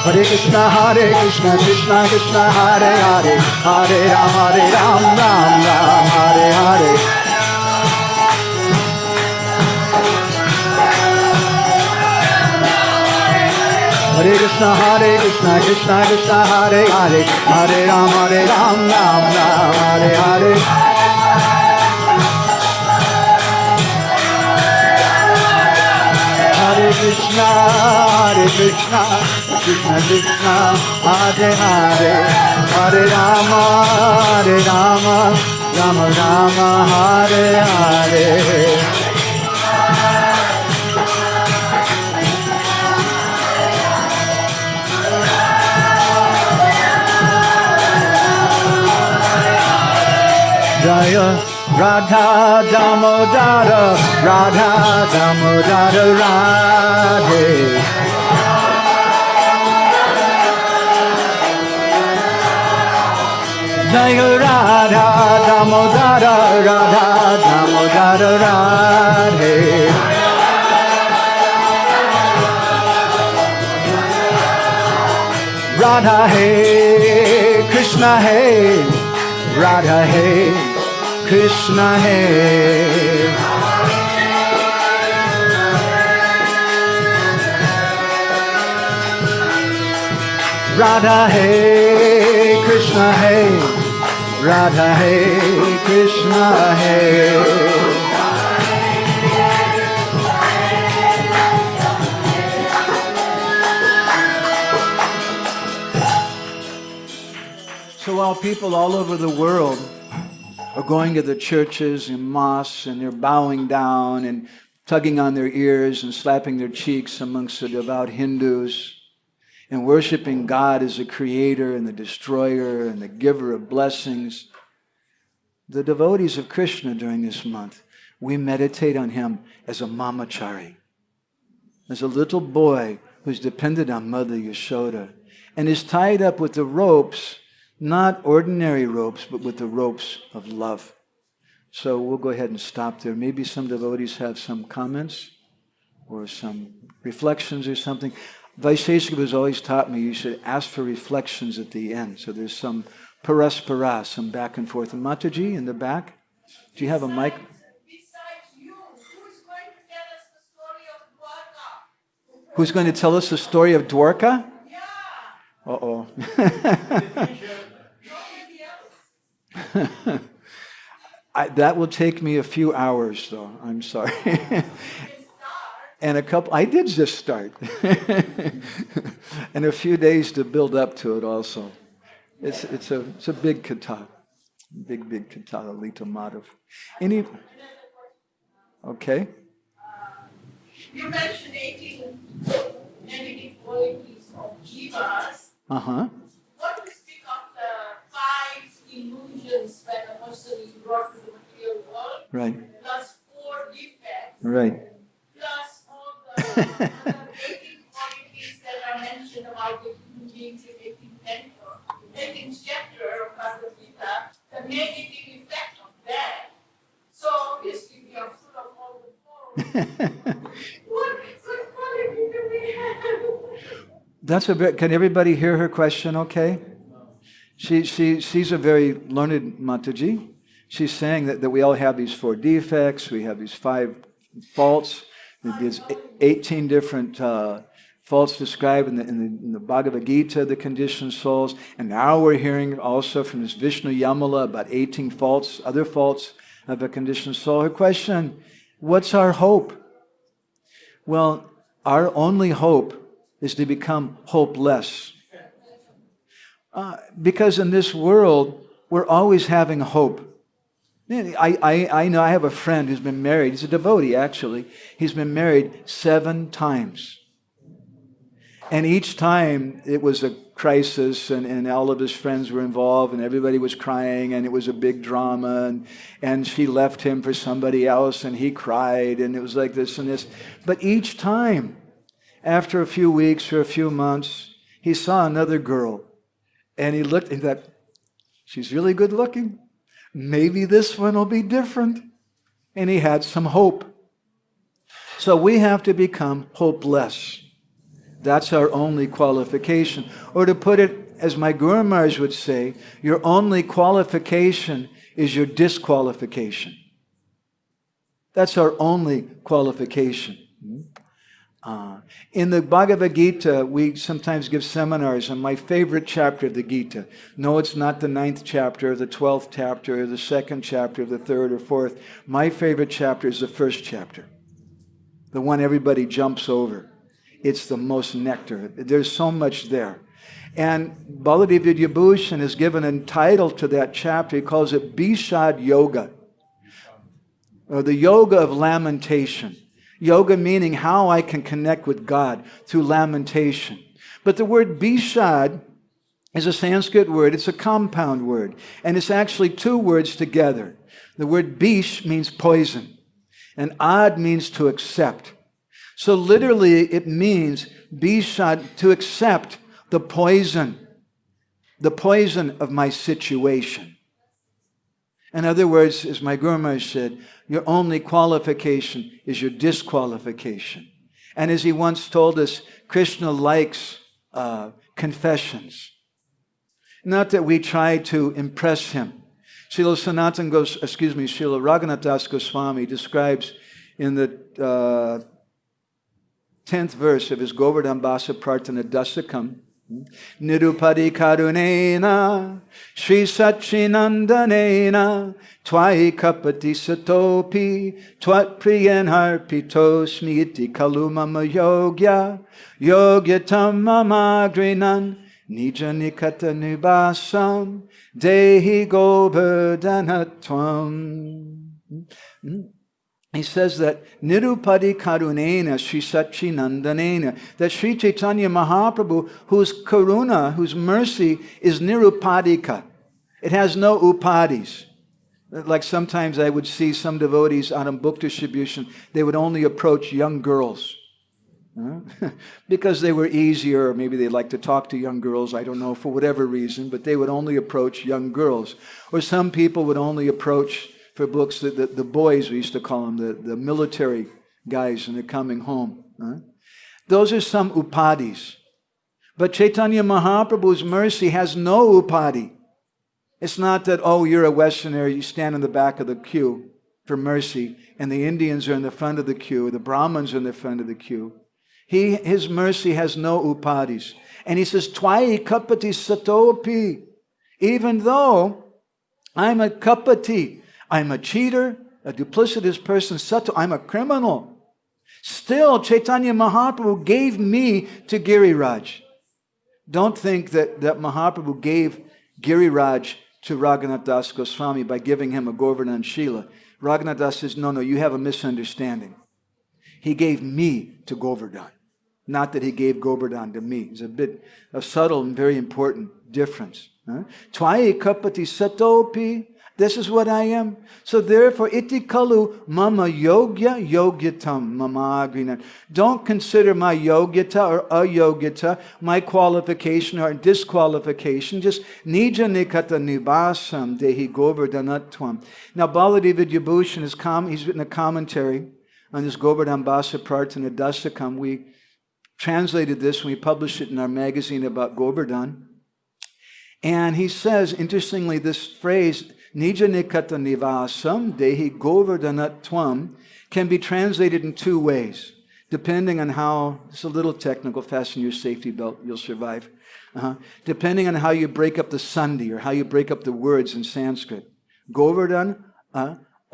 Hare Krishna, Krishna Krishna, Hare Hare, Hare Ram, Ram Ram, Hare Hare. Hare Krishna, Krishna Krishna, Hare Hare, Hare Ram, Ram Ram, Hare Hare. Hare Krishna, Krishna Krishna, Hare Hare, Hare Rama, Rama Rama, Hare Hare. Jaya Radha Damodara, Radha Damodara Radhe. Jaya Radha Damodara, Radha Damodara Radhe. Radha Hey, Krishna Hey, Radha Hey, Krishna Hey. Radha Hey, Krishna Hey, Radha Hey, Krishna Hey. So while people all over the world are going to the churches and mosques and they're bowing down and tugging on their ears and slapping their cheeks amongst the devout Hindus and worshiping God as the creator and the destroyer and the giver of blessings, the devotees of Krishna during this month, we meditate on him as a mamachari, as a little boy who's dependent on Mother Yashoda and is tied up with the ropes, not ordinary ropes, but with the ropes of love. So we'll go ahead and stop there. Maybe some devotees have some comments or some reflections or something. Vaisheshika has always taught me you should ask for reflections at the end. So there's some paraspara, some back and forth. And Mataji in the back, do you have a mic? Besides you, Who's going to tell us the story of Dwarka? Yeah. Uh-oh. That will take me a few hours, though. I'm sorry. And I did just start. And a few days to build up to it also. It's a big katha. Big katha, Lita Madhav. Okay. You mentioned 18 negative qualities of jivas. Uh-huh. What do you speak of the 5 illusions when a person is brought to the material world? Right. Plus 4 defects. Right. Plus all the other 18 qualities that are mentioned about the human beings in 18th chapter of Bhagavad Gita, the negative effect of that. So obviously we are full of all the 4. What quality do we have? Can everybody hear her question okay? She's a very learned Mataji. She's saying that we all have these 4 defects, we have these 5 faults, there's 18 different faults described in the Bhagavad Gita, the conditioned souls, and now we're hearing also from this Vishnu Yamala about 18 faults, other faults of a conditioned soul. Her question, what's our hope? Well, our only hope is to become hopeless. Because in this world, we're always having hope. I know I have a friend who's been married. He's a devotee, actually. He's been married 7 times. And each time it was a crisis, and all of his friends were involved, and everybody was crying, and it was a big drama, and she left him for somebody else, and he cried, and it was like this and this. But each time, after a few weeks or a few months, he saw another girl, and he looked and thought, she's really good looking. Maybe this one will be different. And he had some hope. So we have to become hopeless. That's our only qualification. Or to put it, as my Guru Maharaj would say, your only qualification is your disqualification. That's our only qualification. In the Bhagavad Gita, we sometimes give seminars on my favorite chapter of the Gita. No, it's not the 9th chapter, the 12th chapter, the 2nd chapter, the 3rd or 4th. My favorite chapter is the 1st chapter, the one everybody jumps over. It's the most nectar. There's so much there. And Baladev Vidyabhushan has given a title to that chapter. He calls it Bishad Yoga, or the yoga of lamentation. Yoga meaning how I can connect with God through lamentation. But the word Bishad is a Sanskrit word. It's a compound word. And it's actually two words together. The word Bish means poison. And Ad means to accept. So literally it means Bishad, to accept the poison of my situation. In other words, as my Guru Maharaj said, your only qualification is your disqualification. And as he once told us, Krishna likes confessions. Not that we try to impress him. Srila Raghunath Das Goswami describes in the 10th verse of his Govardhan Basa Prarthana Dasakam, Nirupadi Karunena Shri Satchinandanena Twai Kapati Satopi Twat Priyan Harpito Smiti Kalumama Yogya Yogyatam Mamagrinan Nija Nikata Nibasam Dehi Govardhanatvam. He says that Nirupadi Karunena Sri Satchinandanena, that Sri Chaitanya Mahaprabhu, whose karuna, whose mercy is nirupadika. It has no upadis. Like sometimes I would see some devotees on a book distribution, they would only approach young girls. Because they were easier, or maybe they like to talk to young girls, I don't know, for whatever reason, but they would only approach young girls. Or some people would only approach for books, the boys, we used to call them, the military guys, and they're coming home. Those are some upadis. But Chaitanya Mahaprabhu's mercy has no upadi. It's not that, oh, you're a Westerner, you stand in the back of the queue for mercy, and the Indians are in the front of the queue, the Brahmins are in the front of the queue. His mercy has no upadis. And he says, Twai kapati satopi. Even though I'm a kapati, I'm a cheater, a duplicitous person, sato, I'm a criminal. Still, Chaitanya Mahaprabhu gave me to Giriraj. Don't think that Mahaprabhu gave Giriraj to Raghunath Das Goswami by giving him a Govardhan Shila. Raghunath Das says, no, you have a misunderstanding. He gave me to Govardhan. Not that he gave Govardhan to me. It's a subtle and very important difference. Twai kapati satopi. This is what I am. So therefore, iti kalu mama yogya yogyatam mama agrinan. Don't consider my yogyata or ayogyata, my qualification or disqualification. Just nija nikata nibasam dehi govardhanatvam. Now, Baladev Vidyabhushan he's written a commentary on this Govardhan Basa Prarthana Dasakam. We translated this and we published it in our magazine about Govardhan. And he says, interestingly, this phrase, Nija nikata nivasam dehi govardhanatvam, can be translated in two ways, depending on how, it's a little technical, fasten your safety belt, you'll survive. Depending on how you break up the sandhi, or how you break up the words in Sanskrit. Govardhan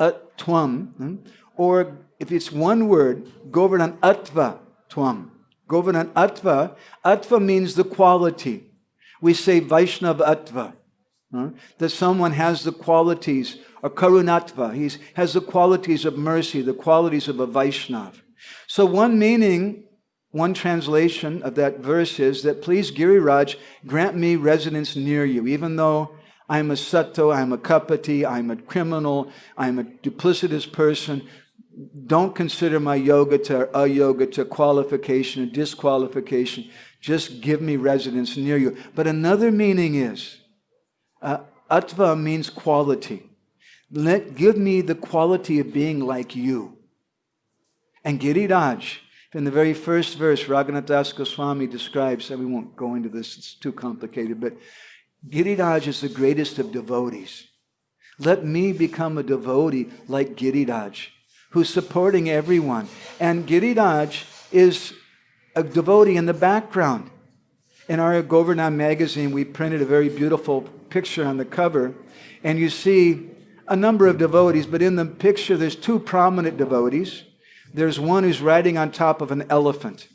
atvam, or if it's one word, Govardhan atva tvam. Govardhan atva means the quality. We say Vaishnava atva. That someone has the qualities, or karunatva, he has the qualities of mercy, the qualities of a Vaishnav. So one meaning one translation of that verse is that, please, Giriraj, grant me residence near you, even though I'm a sattva, I'm a kapati, I'm a criminal, I'm a duplicitous person. Don't consider my yogata or ayogata qualification or disqualification. Just give me residence near you. But another meaning is, attva means quality. Give me the quality of being like you. And Giriraj, in the very first verse, Raghunath Das Goswami describes, and we won't go into this, it's too complicated, but Giriraj is the greatest of devotees. Let me become a devotee like Giriraj, who's supporting everyone. And Giriraj is a devotee in the background. In our Govardhan magazine, we printed a very beautiful picture on the cover, and you see a number of devotees, but in the picture there's two prominent devotees. There's one who's riding on top of an elephant,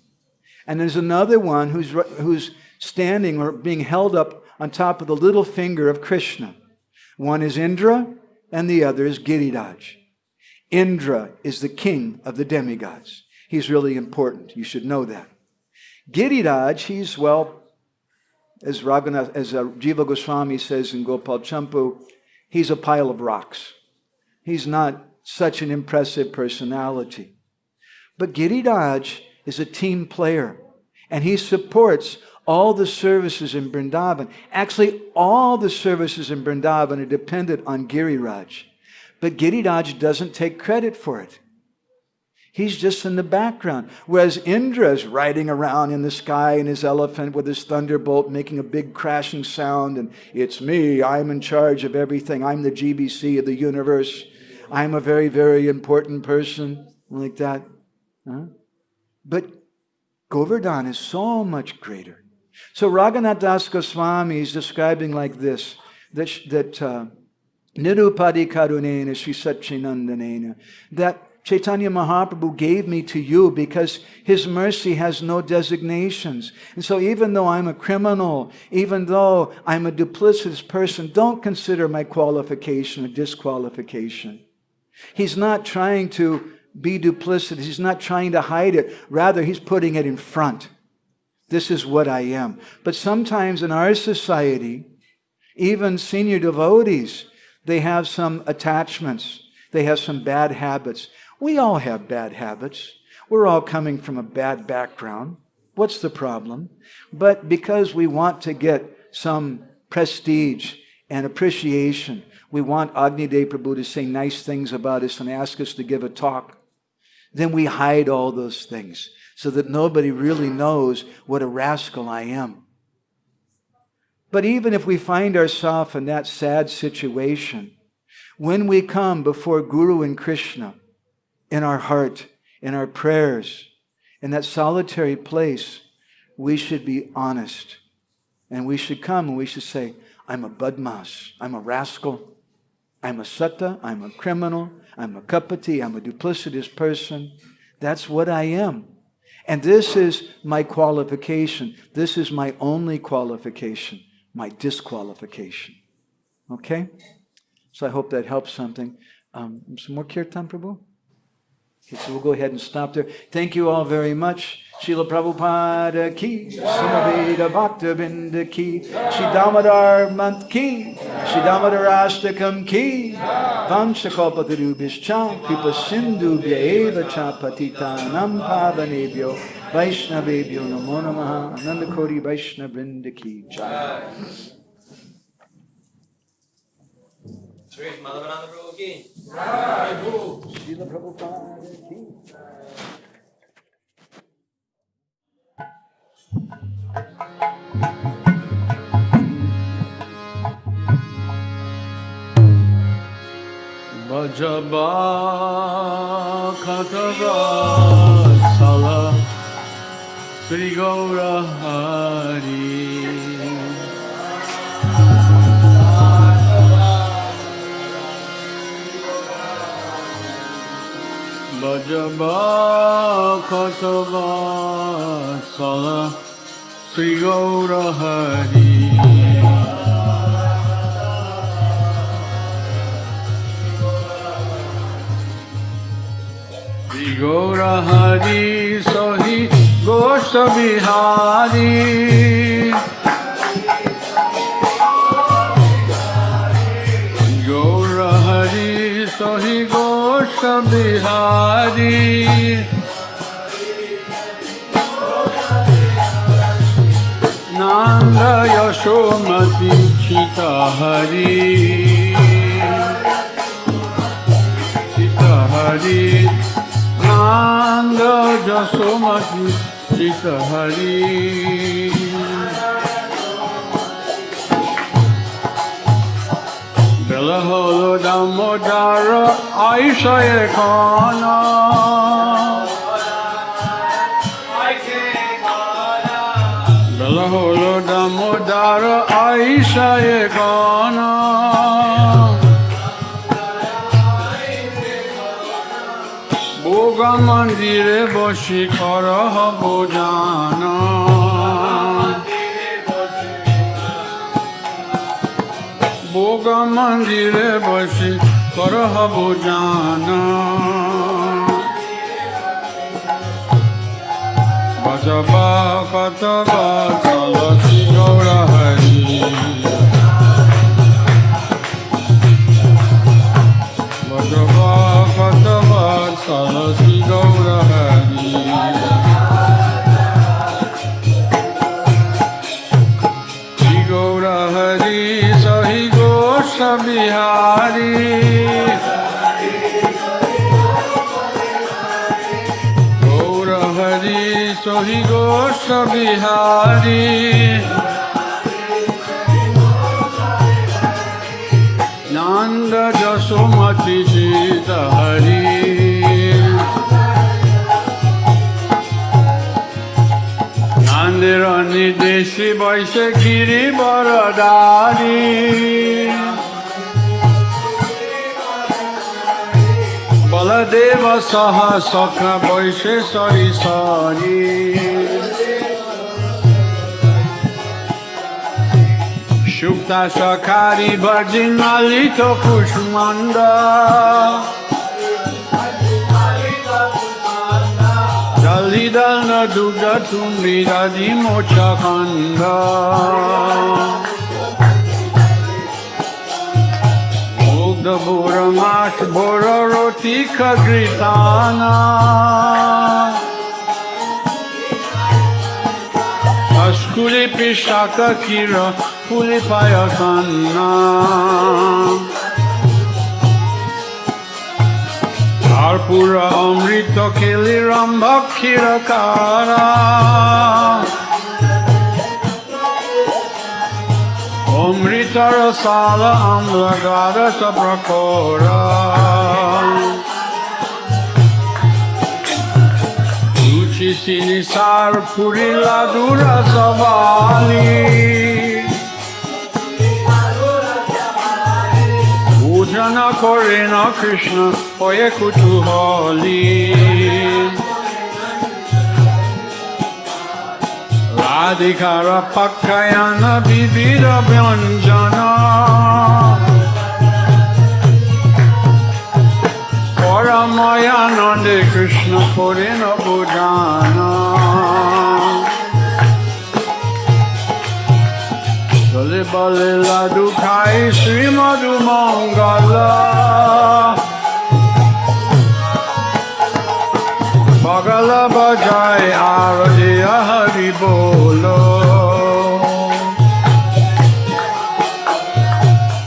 and there's another one who's standing or being held up on top of the little finger of Krishna. One is Indra, and the other is Giriraj. Indra is the king of the demigods. He's really important. You should know that. Giriraj, he's, well, as Jiva Goswami says in Gopal Champu, he's a pile of rocks. He's not such an impressive personality. But Giriraj is a team player, and he supports all the services in Vrindavan. Actually, all the services in Vrindavan are dependent on Giriraj. But Giriraj doesn't take credit for it. He's just in the background. Whereas Indra is riding around in the sky in his elephant with his thunderbolt, making a big crashing sound, and it's me, I'm in charge of everything, I'm the GBC of the universe, I'm a very, very important person, like that. But Govardhan is so much greater. So Raghunath Das Goswami is describing like this, that Nirupadi Karunena Sri Satchinandanena, that Chaitanya Mahaprabhu gave me to you because His mercy has no designations. And so even though I'm a criminal, even though I'm a duplicitous person, don't consider my qualification or disqualification. He's not trying to be duplicitous. He's not trying to hide it. Rather, He's putting it in front. This is what I am. But sometimes in our society, even senior devotees, they have some attachments. They have some bad habits. We all have bad habits. We're all coming from a bad background. What's the problem? But because we want to get some prestige and appreciation, we want Agnidev Rrabhu to say nice things about us and ask us to give a talk, then we hide all those things so that nobody really knows what a rascal I am. But even if we find ourselves in that sad situation, when we come before Guru and Krishna, in our heart, in our prayers, in that solitary place, we should be honest. And we should come and we should say, I'm a badmas, I'm a rascal, I'm a satta, I'm a criminal, I'm a kapati, I'm a duplicitous person. That's what I am. And this is my qualification. This is my only qualification, my disqualification. Okay? So I hope that helps something. Some more kirtan, Prabhu? Okay, so we'll go ahead and stop there. Thank you all very much. Srila Prabhupada ki, Samaveda Bhakta Binda ki, Shri Damodar Mant ki, Shri Damodar Ashtakam ki, Vanchakalpatarubhischa, Kripa Sindhu Vyeva Cha Patitanam Pavanebhyo, Vaishnavebhyo Namo Namaha, Ananda Koti Vaishnava Vrinda ki Jai. HG Madhavananda Prabhu ki. Srila Prabhupada ki. Bhajaba Khatava Sala Sri Gaura Hari Bhajaba Khatava Sala Sri Gaura Hari Gaura Hari Sahi Gaura Gosha Bihari Gaura Hari Sahi Gosha Bihari Nanda Yashomati Chita Hari Chita Hari Nanda Yashomati Chita Hari Bela Holo Damodara Aisha Ekana Bela Holo Damodara Aisha Ekana Boga Mandire Boshi Karaha Bojana Boga Mandire Boshi Karaha Bojana Bajaba Kataba Salasi Gaura Hari Bajaba Kataba Salasi Gaura Hari Shri Gaura Hari Sahi Gosha Bihari Gaura Hari Sahi Gosha Bihari Nanda Jasomati Chita Hari Nandirani Deshi Vaishe Giri Baradari Baladeva Saha Sakha Vaishe Sari Sari Shukta Shakari Virgin Alito Kushmanda Dalidana Dugda Tumrida Di Mochakanda Mugda Buramash Bora Roti Kagritana Ashkuli Pishaka Kira Kuli Payasana Arpura Amrita Kili Rambhakira Kara Amrita Rasala Amragada Saprakora Uchi Sinisar Puri Ladura Savali Ujana Korena Krishna Oye Kutuhali Radhikara Pakayana Bibira Vyanjana Paramaya Nande Krishna Korena Bhujana Dale Bale Ladu Khai Sri Madhu Mangala Bagala Bajai Aradiya Hari Bolo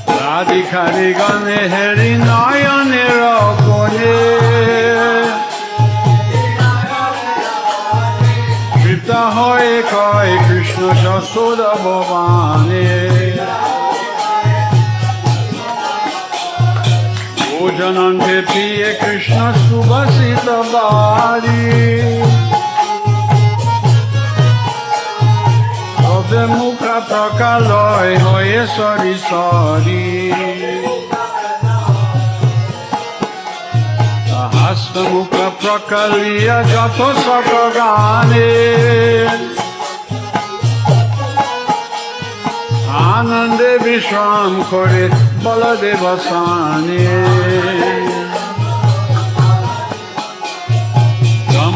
Radhikari Gane Hari Nayane Rakone Kripta Hoye Kai Krishna Jasoda Bhavane Janante Priye Krishna Subhasita Bari Ove Mukha Prakaloy Hoye Sari Sari Hasta Mukha Prakaliya Jato Sakagane Anande Vishram Kore Baladeva Sane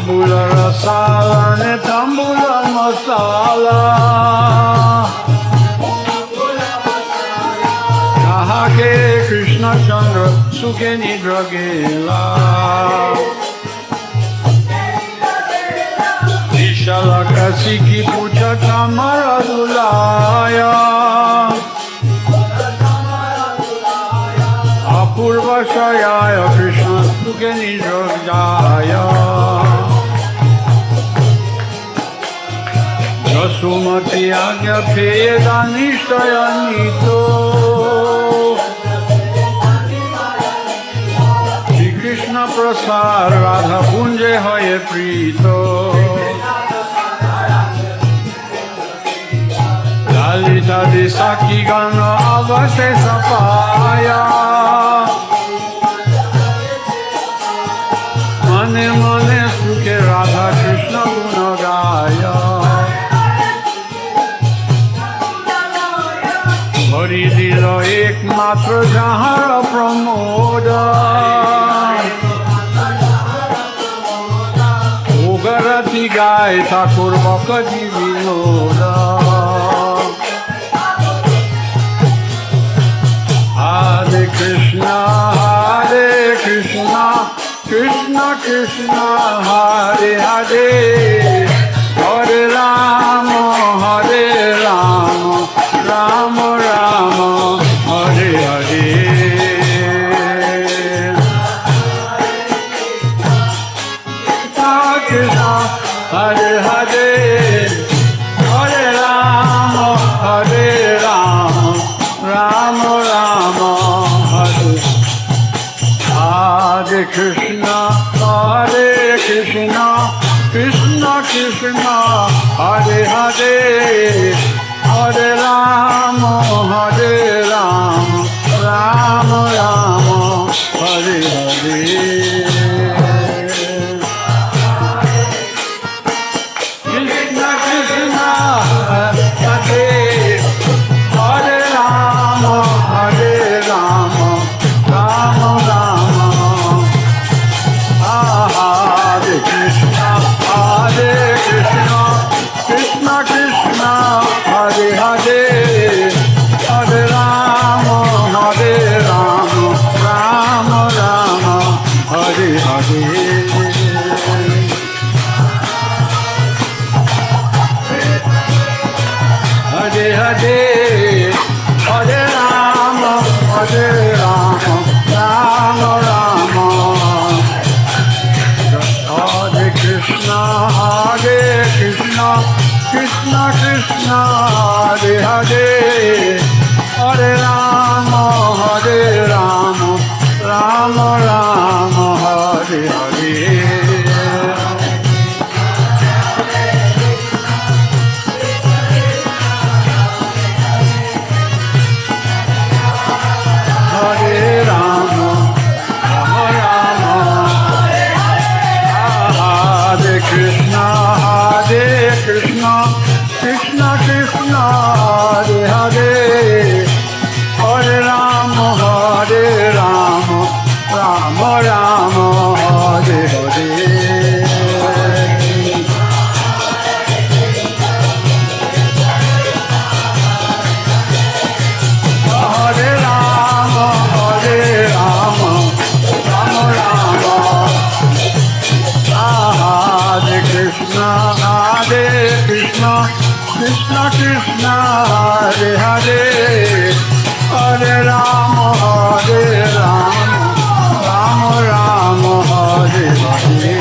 Tambula rasala ne tambula masala. Kaha ke Krishna Chandra sukhe nidra gela. Ishala kasi ki pucha kamara dulaya. Apurva shayaya Krishna sukhe nidra jaya. Jasumati agya peda nishtaya nito. Shri Krishna prasad Radha punje hoye prito. Lalita di Saki gana avase sapaya. Mane mane sukhe Radha Krishna guna gaya. Hari dilo ekmatra jahara pramoda. Ugarati gai thakur bhakti vinoda. Hare Krishna, Krishna Krishna, Hare Hare, Hare Rama, Hare Rama, Rama Rama, Hare Hare. Krishna, Hare Hare, Hare Rama, Hare Rama, Rama Rama, Hare Hare Krishna, Krishna Krishna, Hare Hare, Hare Rama, Hare Rama, Rama Rama, Hare Hare. Krishna Krishna, Hare Hare Rama, Hare Rama, Rama Rama. Hare Krishna, Krishna Krishna, Hare Hare, Hare Rama, Hare Rama, Rama Rama, Hare Hare. Hare Hare, Hare Rama, Hare Rama, Rama Rama. Hare Krishna, Krishna Krishna, Hare Hare, Hare Rama, Hare Rama, Rama Rama, Hare Hare. Hare Rama, Rama Rama, Hare Krishna, Krishna Krishna, Hare Hare, Hare Rama, Hare Rama, Rama Rama, Hare Hare. Hare Rama, Hare Rama, Rama Rama. Hare Krishna, Krishna Krishna, Hare Hare, Hare Rama, Hare Rama, Rama Rama, Hare Hare.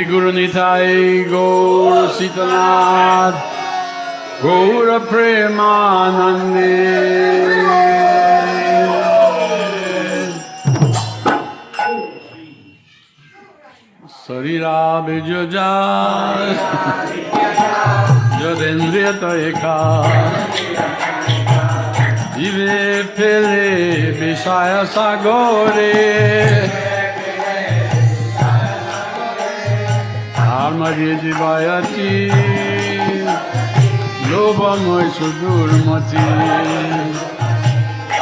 Guru Nitai Gaur Sitanath Gaura Premanande Sarira Bijoja Jadendriyata Eka Jive Pele Vishaya Sagore Armari Jivayati Lobhamoy Sudurmati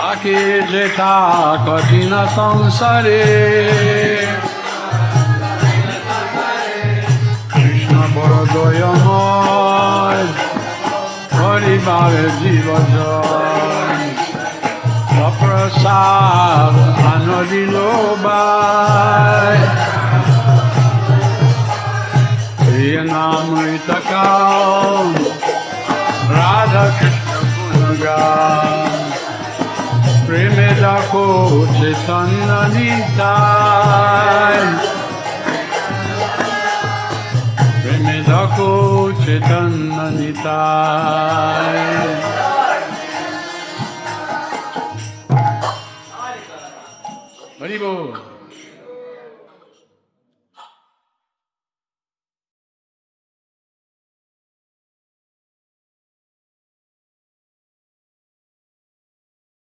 Ake Jeta Katina Samsare Krishna Borodoyamoy Hari Bhave Jivajoy Saprasad Anodilobai Caitanya-charitamrita Radha Krishna Gunagan Premedako Caitanya-charitamrita Premedako Caitanya-charitamrita